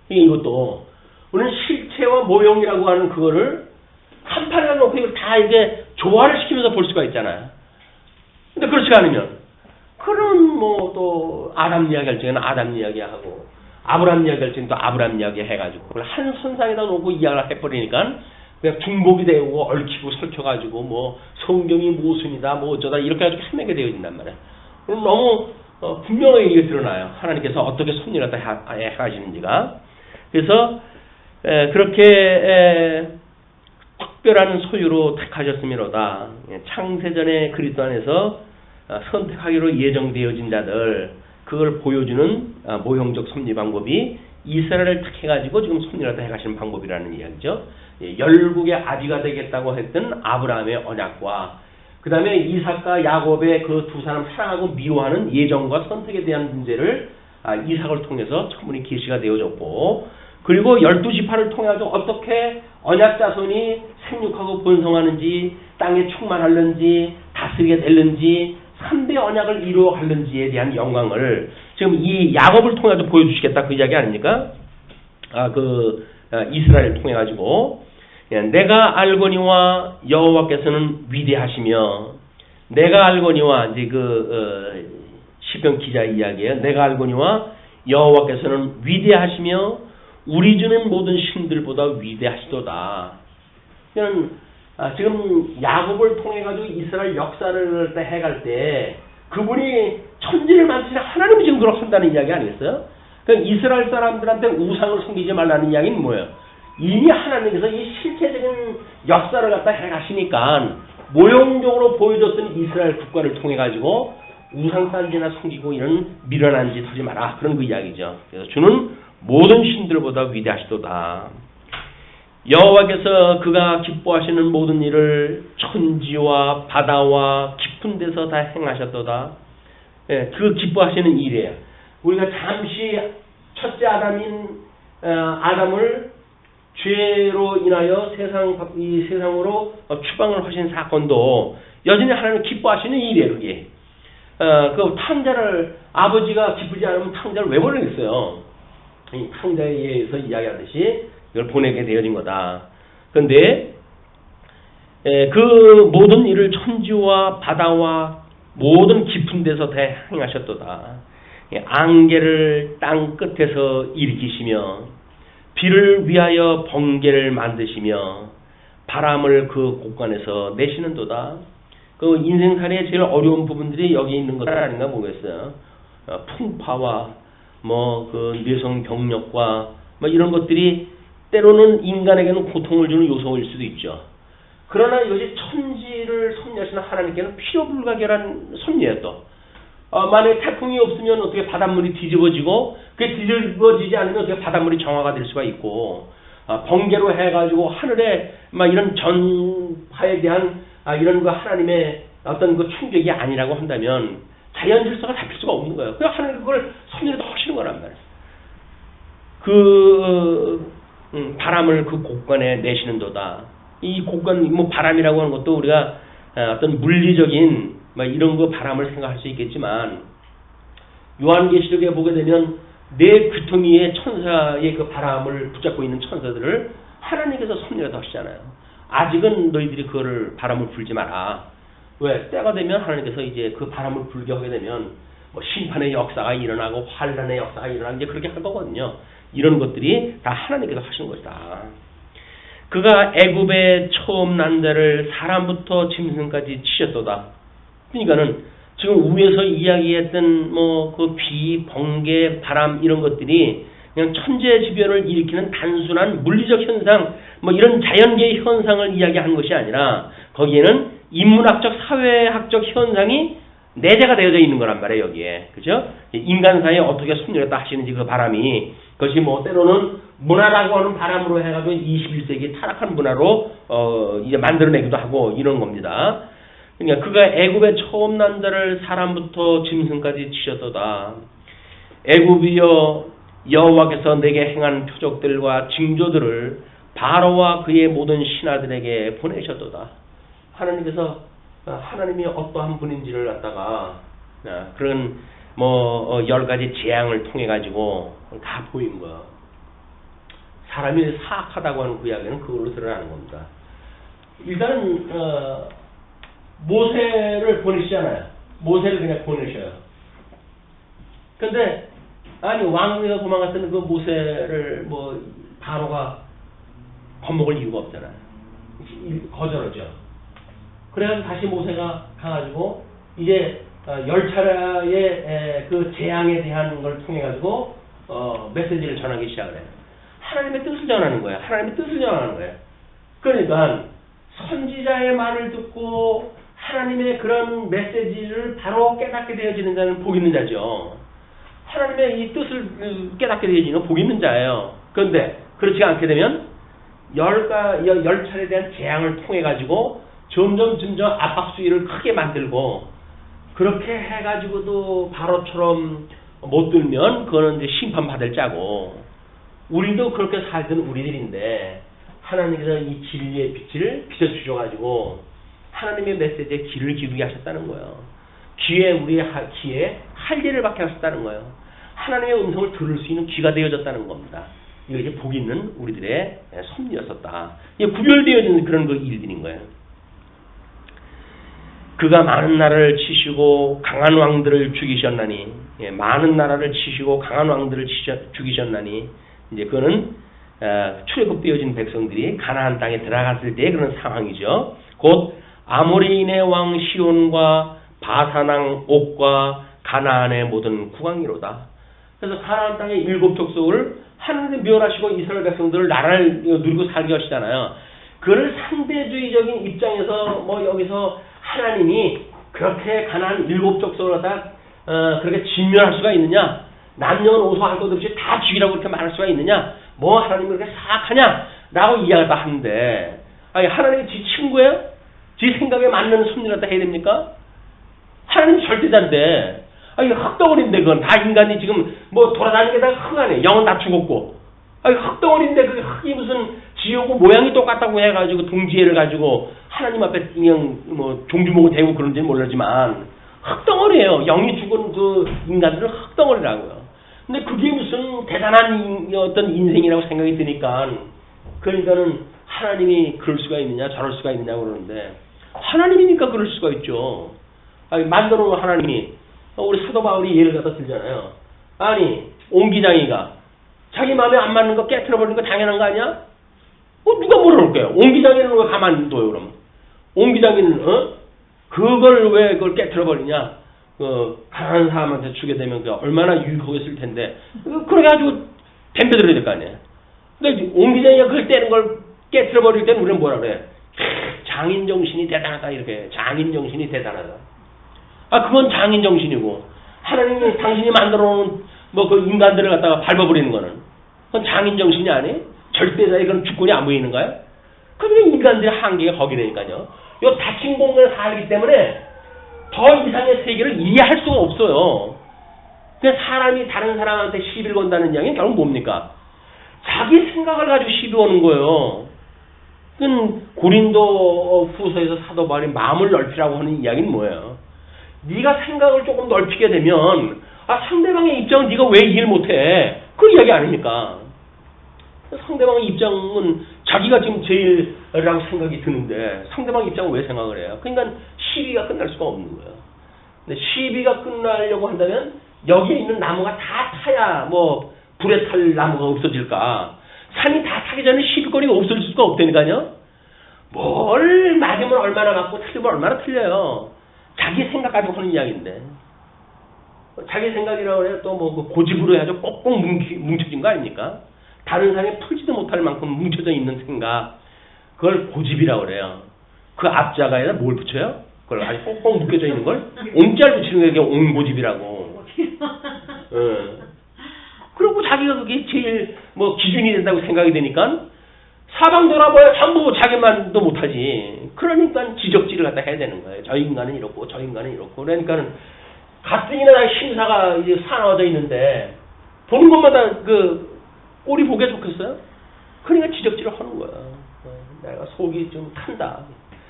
이것도 우리는 실체와 모형이라고 하는 그거를 한 판에 놓고 이걸 다 이게 조화를 시키면서 볼 수가 있잖아요. 근데 그렇지 않으면 그런 뭐 또 아담 이야기 할 적에는 아담 이야기하고 아브람 이야기 할 적에는 또 아브람 이야기 해가지고 그걸 한 선상에다 놓고 이야기를 해버리니까 그냥 중복이 되고 얽히고 설켜가지고 뭐 성경이 모순이다 뭐 어쩌다 이렇게 해가지고 헤매게 되어진단 말이에요. 그럼 너무 분명하게 이게 드러나요. 하나님께서 어떻게 섭리를 다 하시는지가. 그래서 그렇게 특별한 소유로 택하셨음이로다. 창세전에 그리스도 안에서 선택하기로 예정되어진 자들 그걸 보여주는 모형적 섭리 방법이 이스라엘을 택해가지고 지금 섭리를 다 해가시는 방법이라는 이야기죠. 열국의 아비가 되겠다고 했던 아브라함의 언약과 그 다음에 이삭과 야곱의 그 두 사람 사랑하고 미워하는 예정과 선택에 대한 문제를 이삭을 통해서 천문이 계시가 되어졌고 그리고 12지파를 통해서 어떻게 언약 자손이 생육하고 번성하는지 땅에 충만하는지 다스리게 되는지 3대 언약을 이루어가는지에 대한 영광을 지금 이 야곱을 통해서 보여주시겠다 그 이야기 아닙니까? 이스라엘을 통해 가지고 내가 알거니와 여호와께서는 위대하시며 내가 알거니와 이제 시편 기자 이야기예요. 내가 알거니와 여호와께서는 위대하시며 우리 주는 모든 신들보다 위대하시도다. 지금 야곱을 통해 가지고 이스라엘 역사를 해갈 때 그분이 천지를 만드신 하나님이 지금 그렇게 한다는 이야기 아니겠어요? 그러니까 이스라엘 사람들한테 우상을 섬기지 말라는 이야기는 뭐예요? 이미 하나님께서 이 실체적인 역사를 갖다 해가시니까 모형적으로 보여줬던 이스라엘 국가를 통해 가지고 우상단지나 섬기고 이런 미련한 짓 하지 마라 그런 그 이야기죠. 그래서 주는 모든 신들보다 위대하시도다. 여호와께서 그가 기뻐하시는 모든 일을 천지와 바다와 깊은 데서 다 행하셨도다. 그 기뻐하시는 일이에요. 우리가 잠시 첫째 아담을 죄로 인하여 이 세상으로 추방을 하신 사건도 여전히 하나님 기뻐하시는 일이에요. 그게 그 탕자를 아버지가 기쁘지 않으면 탕자를 왜 보내겠어요? 이 탕자에 의해서 이야기하듯이 이걸 보내게 되어진 거다. 그런데 그 모든 일을 천지와 바다와 모든 깊은 데서 다 행하셨도다. 안개를 땅 끝에서 일으키시며 비를 위하여 번개를 만드시며 바람을 그 곳간에서 내시는도다. 그 인생살이의 제일 어려운 부분들이 여기 있는 것 아닌가 보겠어요. 풍파와 뇌성 병력과 이런 것들이 때로는 인간에게는 고통을 주는 요소일 수도 있죠. 그러나 이것이 천지를 섭리하시는 하나님께는 필요 불가결한 섭리예요. 또 만약에 태풍이 없으면 어떻게 바닷물이 뒤집어지고 그게 뒤집어지지 않으면 어떻게 바닷물이 정화가 될 수가 있고 번개로 해가지고 하늘에 이런 전파에 대한 이런 그 하나님의 어떤 그 충격이 아니라고 한다면 자연 질서가 잡힐 수가 없는 거예요. 그래서 하나님 그걸 섭리를 하시는 거란 말이에요. 바람을 그 곳간에 내시는도다. 이 곳간 바람이라고 하는 것도 우리가 어떤 물리적인 이런 거 바람을 생각할 수 있겠지만 요한계시록에 보게 되면 내 귀퉁이에 천사의 그 바람을 붙잡고 있는 천사들을 하나님께서 섭리를 하시잖아요. 아직은 너희들이 그거를 바람을 불지 마라. 왜? 때가 되면 하나님께서 이제 그 바람을 불게 하게 되면 심판의 역사가 일어나고 환란의 역사가 일어나고 이제 그렇게 할 거거든요. 이런 것들이 다 하나님께서 하시는 것이다. 그가 애굽의 처음 난 자를 사람부터 짐승까지 치셨도다. 그러니까는 지금 위에서 이야기했던 그 비, 번개, 바람 이런 것들이 그냥 천재지변을 일으키는 단순한 물리적 현상, 이런 자연계의 현상을 이야기하는 것이 아니라 거기에는 인문학적, 사회학적 현상이 내재가 되어져 있는 거란 말이에요, 여기에. 그죠? 인간 사이에 어떻게 섭리를 하시는지 그 바람이 그것이 뭐 때로는 문화라고 하는 바람으로 해가지고 21세기 타락한 문화로 이제 만들어내기도 하고 이런 겁니다. 그러니까 그가 애굽에 처음 난 자를 사람부터 짐승까지 치셨도다. 애굽이여 여호와께서 내게 행한 표적들과 징조들을 바로와 그의 모든 신하들에게 보내셨도다. 하나님께서 하나님이 어떠한 분인지를 갖다가 그런 뭐 10가지 재앙을 통해 가지고 다 보인 거야. 사람이 사악하다고 하는 그 이야기는 그걸로 드러나는 겁니다. 일단은 모세를 보내시잖아요. 모세를 그냥 보내셔요. 근데 아니 왕궁에서 도망갔던 그 모세를 뭐 바로가 겁먹을 이유가 없잖아요. 거절하죠. 그래서 다시 모세가 가가지고 이제 10차례의 그 재앙에 대한 걸 통해 가지고 메시지를 전하기 시작을 해요. 하나님의 뜻을 전하는 거예요. 하나님의 뜻을 전하는 거예요. 그러니까 선지자의 말을 듣고 하나님의 그런 메시지를 바로 깨닫게 되어지는 자는 복 있는 자죠. 하나님의 이 뜻을 깨닫게 되어지는 복 있는 자예요. 그런데 그렇지 않게 되면 10차례에 대한 재앙을 통해 가지고 점점 압박 수위를 크게 만들고 그렇게 해가지고도 바로처럼 못 들면 그거는 이제 심판받을 자고 우리도 그렇게 살던 우리들인데 하나님께서 이 진리의 빛을 비춰주셔가지고 하나님의 메시지에 귀를 기울게 하셨다는 거예요. 우리의 귀에 할례를 받게 하셨다는 거예요. 하나님의 음성을 들을 수 있는 귀가 되어졌다는 겁니다. 이거 이제 복 있는 우리들의 섭리였었다. 이게 구별되어지는 그런 그 일들인 거예요. 그가 많은 나라를 치시고 강한 왕들을 죽이셨나니, 많은 나라를 치시고 강한 왕들을 죽이셨나니, 이제 그거는 출애굽되어진 백성들이 가나안 땅에 들어갔을 때 그런 상황이죠. 곧 아모리인의 왕 시온과 바산 왕 옥과 가나안의 모든 국왕이로다. 그래서 가나안 땅의 7 족속을 하나님 멸하시고 이스라엘 백성들을 나라를 누리고 살게 하시잖아요. 그걸 상대주의적인 입장에서 뭐 여기서 하나님이 그렇게 가나안 7 족속을 갖다 그렇게 진멸할 수가 있느냐? 남녀노소 할 것 없이 다 죽이라고 그렇게 말할 수가 있느냐? 뭐 하나님이 그렇게 사악하냐? 라고 이야기를 하는데 아니 하나님이 지 친구예요? 지 생각에 맞는 섭리를 갖다 해야 됩니까? 하나님 절대자인데 아니 흙덩어리인데 그건 다 인간이 지금 뭐 돌아다니게 다 흙 안에 영은 다 죽었고 아니 흙덩어리인데 그 흙이 무슨 지옥고 모양이 똑같다고 해가지고 동지애를 가지고 하나님 앞에 그냥 뭐 종주목을 대고 그런지는 모르지만 흙덩어리예요. 영이 죽은 그 인간들은 흙덩어리라고요. 근데 그게 무슨 대단한 어떤 인생이라고 생각이 드니까 그러니까는 하나님이 그럴 수가 있느냐 저럴 수가 있느냐고 그러는데 하나님이니까 그럴 수가 있죠. 아니 만들어 놓은 하나님이 우리 사도 바울이 예를 갖다 들잖아요. 아니 옹기장이가 자기 마음에 안 맞는 거 깨트려 버리는 거 당연한 거 아니야? 누가 뭐라 그럴까요? 옹기장이는 왜 가만히 둬요 그럼? 옹기장이는 그걸 왜 그걸 깨트려 버리냐? 가난한 사람한테 주게 되면 얼마나 유익하겠을 텐데 그렇게 가지고 덤벼들어야 될 거 아니에요. 근데 옹기장이가 그걸 떼는 걸 깨트려 버릴 때는 우리는 뭐라 그래? 장인 정신이 대단하다 이렇게 장인 정신이 대단하다. 아 그건 장인 정신이고 하나님이 당신이 만들어 놓은 뭐 그 인간들을 갖다가 밟아버리는 거는 그건 장인 정신이 아니에요? 절대자의 그런 주권이 안 보이는가요? 그러면 인간들의 한계가 거기 되니까요. 요 닫힌 공간에 살기 때문에 더 이상의 세계를 이해할 수가 없어요. 그냥 사람이 다른 사람한테 시비를 건다는 이야기는 결국 뭡니까? 자기 생각을 가지고 시비 거는 거예요. 고린도 후서에서 사도 바울이 마음을 넓히라고 하는 이야기는 뭐예요? 네가 생각을 조금 넓히게 되면 상대방의 입장은 네가 왜 이해를 못해? 그 이야기 아닙니까? 상대방의 입장은 자기가 지금 제일이라고 생각이 드는데 상대방 입장은 왜 생각을 해요? 그러니까 시비가 끝날 수가 없는 거예요. 근데 시비가 끝나려고 한다면 여기에 있는 나무가 다 타야 뭐 불에 탈 나무가 없어질까? 산이 다 타기 전에 시비거리가 없어질 수가 없다니까요. 뭘 맞으면 얼마나 맞고 틀리면 얼마나 틀려요. 자기 생각 가지고 하는 이야기인데 자기 생각이라고 해서 또 뭐 고집으로 해야죠. 꼭꼭 뭉쳐진 거 아닙니까? 다른 사람이 풀지도 못할 만큼 뭉쳐져 있는 생각 그걸 고집이라고 그래요. 그 앞자가에다 뭘 붙여요? 그걸 아주 꼭꼭 묶여져 있는 걸 옹짤 붙이는 게 옹고집이라고. 그리고 자기가 그게 제일 뭐 기준이 된다고 생각이 되니까 사방 돌아봐야 전부 자기만도 못하지. 그러니까 지적질을 갖다 해야 되는 거예요. 저 인간은 이렇고 저 인간은 이렇고. 그러니까는 가뜩이나 심사가 이제 사나워져 있는데 보는 것마다 그 꼴이 보기 좋겠어요? 그러니까 지적질을 하는 거야. 내가 속이 좀 탄다.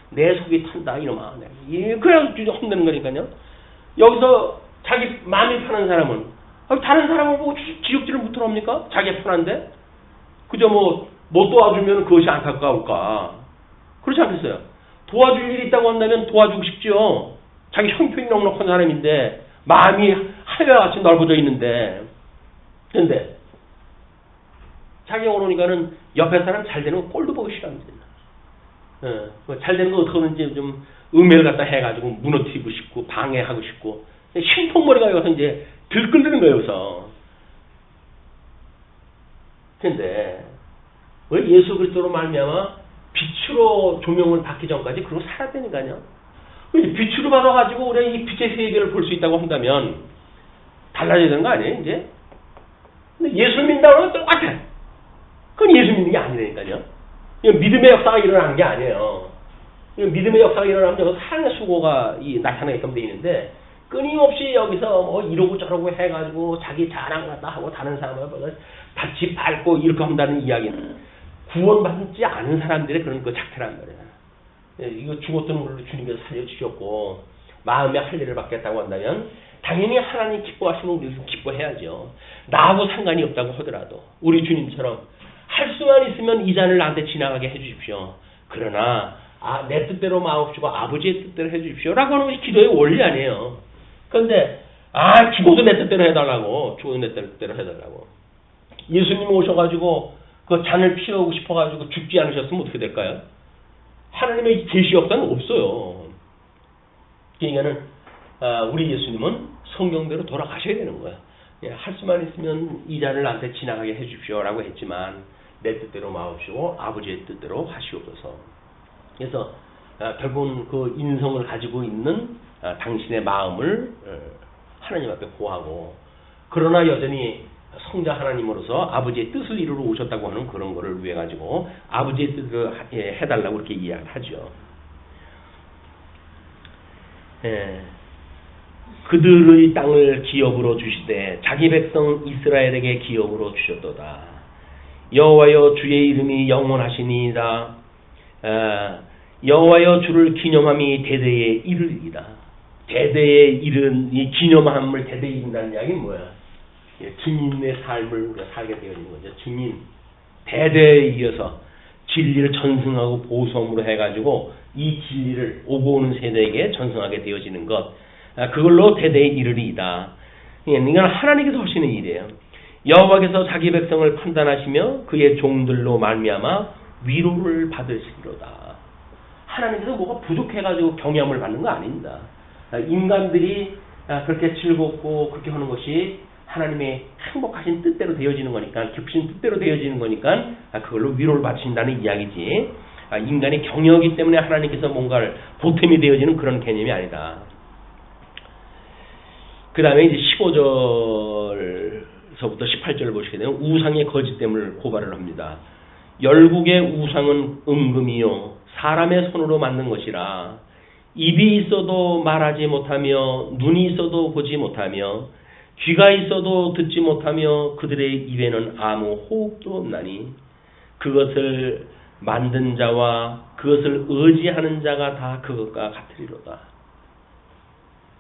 내 속이 탄다 이놈아. 그래가지고 혼내는 거니까요. 여기서 자기 마음이 편한 사람은 다른 사람을 보고 지적질을 못 합니까? 자기가 편한데 그저 못 도와주면 그것이 안타까울까? 그렇지 않겠어요? 도와줄 일이 있다고 한다면 도와주고 싶죠. 자기 형편이 넉넉한 사람인데 마음이 하늘같이 넓어져 있는데 그런데 자기가 오르니까는 옆에 사람 잘 되는 거 꼴도 보기 싫어합니다. 잘 되는 거 어떻게든지 좀 음해를 갖다 해가지고 무너뜨리고 싶고 방해하고 싶고 신통머리가 여기서 이제 들끓는 거예요. 여기서. 그런데 왜 예수 그리스도로 말미암아 빛으로 조명을 받기 전까지 그러고 살아야 되니까요. 빛으로 받아가지고 우리가 이 빛의 세계를 볼 수 있다고 한다면 달라져야 되는 거 아니에요, 이제? 근데 예수 믿는다고 하면 똑같아. 그건 예수 믿는 게 아니라니까요. 이건 믿음의 역사가 일어나는 게 아니에요. 이건 믿음의 역사가 일어나면 여기서 사랑의 수고가 나타나게끔 돼 있는데 끊임없이 여기서 이러고 저러고 해가지고 자기 자랑 갖다 하고 다른 사람을 같이 밟고 이렇게 한다는 이야기는 구원받지 않은 사람들의 그런 그 작태란 말이야. 이거 죽었던 물로 주님께서 살려주셨고 마음에 할 일을 받겠다고 한다면 당연히 하나님 기뻐하시면 우리도 기뻐해야죠. 나하고 상관이 없다고 하더라도 우리 주님처럼 할 수만 있으면 이 잔을 나한테 지나가게 해주십시오. 그러나 내 뜻대로 마옵시고 아버지의 뜻대로 해주십시오. 라고 하는 것이 기도의 원리 아니에요. 그런데 죽어도 내 뜻대로 해달라고. 죽어도 내 뜻대로 해달라고. 예수님 오셔가지고 그 잔을 피우고 싶어가지고 죽지 않으셨으면 어떻게 될까요? 하나님의 계시 역사는 없어요. 그러니까는 우리 예수님은 성경대로 돌아가셔야 되는 거야. 할 수만 있으면 이 잔을 나한테 지나가게 해주십시오라고 했지만 내 뜻대로 마옵시고 아버지의 뜻대로 하시옵소서. 그래서 결국은 그 인성을 가지고 있는 당신의 마음을 하나님 앞에 고하고 그러나 여전히 성자 하나님으로서 아버지의 뜻을 이루러 오셨다고 하는 그런 거를 위해 가지고 아버지의 뜻을 해달라고 이렇게 이야기를 하죠. 그들의 땅을 기업으로 주시되 자기 백성 이스라엘에게 기업으로 주셨도다. 여호와여 주의 이름이 영원하시니이다. 여호와여 주를 기념함이 대대에 이르리이다. 대대에 이른 이 기념함을 대대에 이른다는 이야기는 뭐야? 증인의 삶을 우리가 살게 되어 있는 거죠. 증인. 대대에 이어서 진리를 전승하고 보수함으로 해가지고 이 진리를 오고 오는 세대에게 전승하게 되어지는 것. 그걸로 대대에 이르리이다. 이건 하나님께서 하시는 일이에요. 여호와께서 자기 백성을 판단하시며 그의 종들로 말미암아 위로를 받으시리로다. 하나님께서 뭐가 부족해가지고 경외함을 받는 거 아닙니다. 인간들이 그렇게 즐겁고 그렇게 하는 것이 하나님의 행복하신 뜻대로 되어지는 거니까, 깊으신 뜻대로 되어지는 거니까 그걸로 위로를 받으신다는 이야기지. 인간의 경영이기 때문에 하나님께서 뭔가를 보탬이 되어지는 그런 개념이 아니다. 그 다음에 이제 15절서부터 18절을 보시게 되면 우상의 거짓됨을 고발을 합니다. 열국의 우상은 은금이요 사람의 손으로 만든 것이라. 입이 있어도 말하지 못하며 눈이 있어도 보지 못하며 귀가 있어도 듣지 못하며 그들의 입에는 아무 호흡도 없나니 그것을 만든 자와 그것을 의지하는 자가 다 그것과 같으리로다.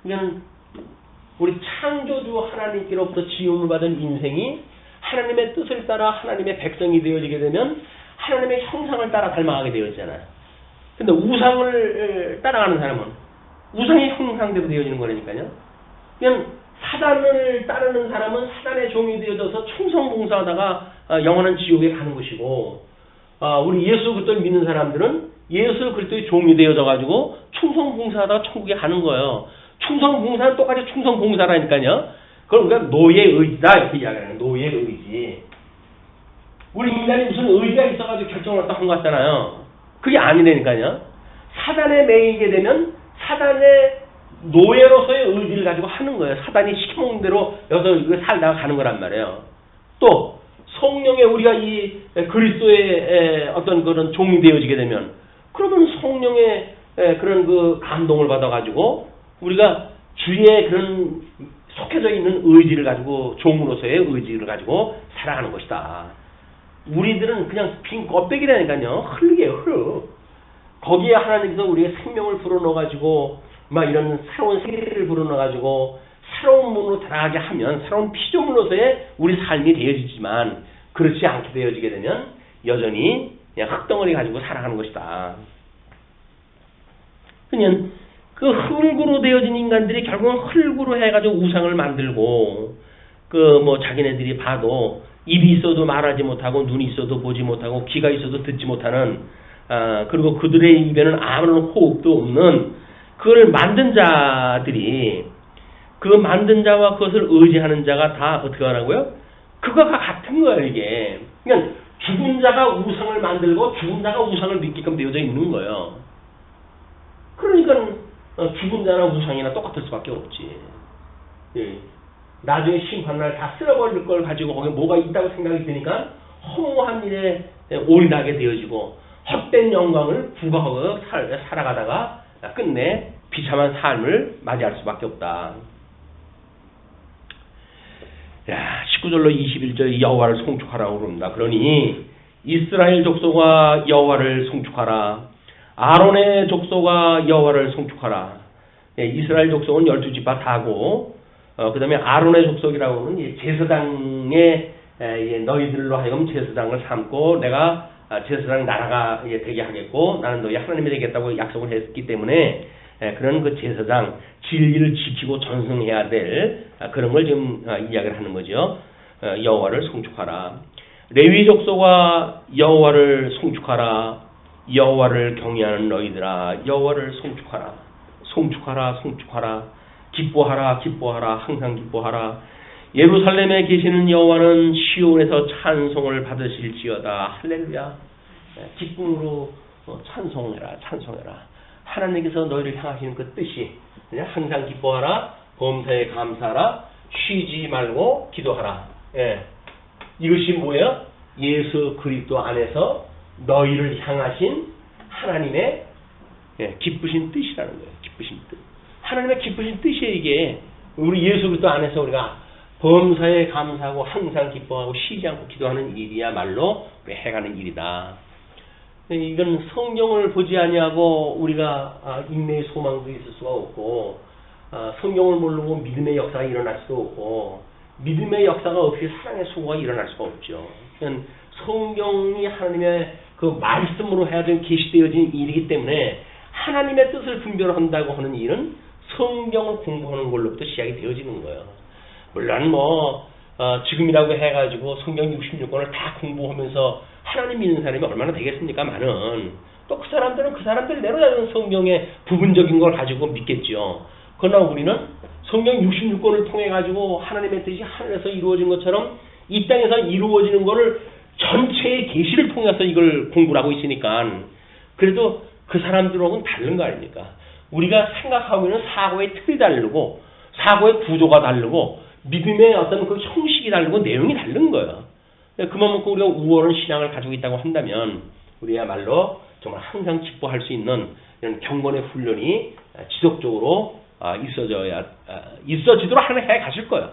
이건 우리 창조주 하나님께로부터 지음을 받은 인생이 하나님의 뜻을 따라 하나님의 백성이 되어지게 되면 하나님의 형상을 따라 닮아가게 되어지잖아요. 근데 우상을 따라가는 사람은 우상의 형상대로 되어지는 거라니까요. 그냥 사단을 따르는 사람은 사단의 종이 되어져서 충성봉사하다가 영원한 지옥에 가는 것이고, 우리 예수 그리스도를 믿는 사람들은 예수 그리스도의 종이 되어져 가지고 충성봉사하다가 천국에 가는 거예요. 충성봉사는 똑같이 충성봉사라니까요. 그럼 우리가 노예의 의지다 이렇게 이야기하는 거예요. 노예의 의지. 우리 인간이 무슨 의지가 있어가지고 결정을 딱 한 것 같잖아요. 그게 아니라니까요. 사단에 매이게 되면 사단의 노예로서의 의지를 가지고 하는 거예요. 사단이 시켜먹는 대로 여기서 살다가 가는 거란 말이에요. 또 성령의 우리가 이 그리스도의 어떤 그런 종이 되어지게 되면 그러면 성령의 그런 그 감동을 받아가지고 우리가 주의 그런 속해져 있는 의지를 가지고 종으로서의 의지를 가지고 살아가는 것이다. 우리들은 그냥 빈 껍데기라니까요. 흙이에요, 흙. 거기에 하나님께서 우리의 생명을 불어넣어가지고 막 이런 새로운 세계를 불어넣어가지고 새로운 몸으로 들어가게 하면 새로운 피조물로서의 우리 삶이 되어지지만 그렇지 않게 되어지게 되면 여전히 그냥 흙덩어리 가지고 살아가는 것이다. 그냥 그 흙으로 되어진 인간들이 결국은 흙으로 해가지고 우상을 만들고 그 뭐 자기네들이 봐도 입이 있어도 말하지 못하고 눈이 있어도 보지 못하고 귀가 있어도 듣지 못하는 그리고 그들의 입에는 아무런 호흡도 없는 그걸 만든 자들이 그 만든 자와 그것을 의지하는 자가 다 어떻게 하라고요? 그거가 같은 거예요, 이게. 그러니까 죽은 자가 우상을 만들고 죽은 자가 우상을 믿게끔 되어져 있는 거예요. 그러니까 죽은 자나 우상이나 똑같을 수밖에 없지. 예. 나중에 심판날 다 쓸어버릴 걸 가지고 거기에 뭐가 있다고 생각이 드니까 허무한 일에 올인하게 되어지고 헛된 영광을 부과하고 살아가다가 끝내 비참한 삶을 맞이할 수밖에 없다. 야, 19절로 21절 여호와를 송축하라고 그럽니다. 그러니 이스라엘 족속아 여호와를 송축하라. 아론의 족속아 여호와를 송축하라. 예, 이스라엘 족속은 12지파 다고 그 다음에 아론의 족속이라고 하는 제사장의 너희들로 하여금 제사장을 삼고 내가 제사장 나라가 되게 하겠고 나는 너희 하나님이 되겠다고 약속을 했기 때문에 그런 그 제사장 진리를 지키고 전승해야 될 그런 걸 지금 이야기를 하는 거죠. 여호와를 송축하라. 레위 족속아 여호와를 송축하라. 여호와를 경외하는 너희들아 여호와를 송축하라. 송축하라 송축하라. 기뻐하라 기뻐하라 항상 기뻐하라. 예루살렘에 계시는 여호와는 시온에서 찬송을 받으실지어다. 할렐루야. 기쁨으로 찬송해라 찬송해라. 하나님께서 너희를 향하시는 그 뜻이 항상 기뻐하라. 범사에 감사하라. 쉬지 말고 기도하라. 예. 이것이 뭐예요? 예수 그리스도 안에서 너희를 향하신 하나님의 기쁘신 뜻이라는 거예요. 기쁘신 뜻. 하나님의 기쁘신 뜻이에요, 이게. 우리 예수 그리스도 안에서 우리가 범사에 감사하고 항상 기뻐하고 쉬지 않고 기도하는 일이야말로 해가는 일이다. 이건 성경을 보지 아니하고 우리가 인내의 소망도 있을 수가 없고 성경을 모르고 믿음의 역사가 일어날 수도 없고 믿음의 역사가 없이 사랑의 수고가 일어날 수가 없죠. 성경이 하나님의 그 말씀으로 해야 되는 계시되어진 일이기 때문에 하나님의 뜻을 분별한다고 하는 일은 성경을 공부하는 걸로부터 시작이 되어지는 거예요. 물론 지금이라고 해가지고 성경 66권을 다 공부하면서 하나님 믿는 사람이 얼마나 되겠습니까만은 또 그 사람들은 그 사람들대로 성경의 부분적인 걸 가지고 믿겠죠. 그러나 우리는 성경 66권을 통해 가지고 하나님의 뜻이 하늘에서 이루어진 것처럼 이 땅에서 이루어지는 거를 전체의 계시를 통해서 이걸 공부를 하고 있으니까 그래도 그 사람들하고는 다른 거 아닙니까? 우리가 생각하고 있는 사고의 틀이 다르고 사고의 구조가 다르고 믿음의 어떤 그 형식이 다르고 내용이 다른 거예요. 그만큼 우리가 우월한 신앙을 가지고 있다고 한다면 우리야말로 정말 항상 기뻐할 수 있는 이런 경건의 훈련이 지속적으로 있어지도록 하는 해 가실 거예요.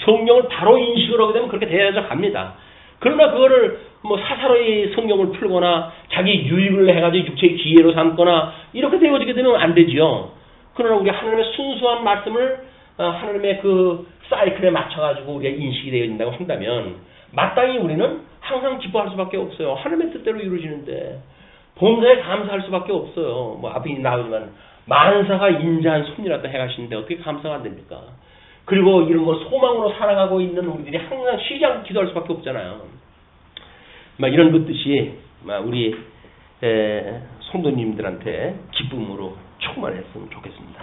성경을 바로 인식을 하게 되면 그렇게 되어져 갑니다. 그러나 그거를 사사로이 성경을 풀거나 자기 유익을 해가지고 육체의 기회로 삼거나 이렇게 되어지게 되면 안 되지요. 그러나 우리 하나님의 순수한 말씀을 하나님의 그 사이클에 맞춰가지고 우리가 인식이 되어진다고 한다면 마땅히 우리는 항상 기뻐할 수밖에 없어요. 하나님의 뜻대로 이루어지는데 범사에 감사할 수밖에 없어요. 앞에 나오지만 만사가 인자한 섭리라도 해가시는데 어떻게 감사가 안 됩니까? 그리고 이런 거 소망으로 살아가고 있는 우리들이 항상 쉬지 않고 기도할 수밖에 없잖아요. 이런 그 뜻이 우리 성도님들한테 기쁨으로 충만했으면 좋겠습니다.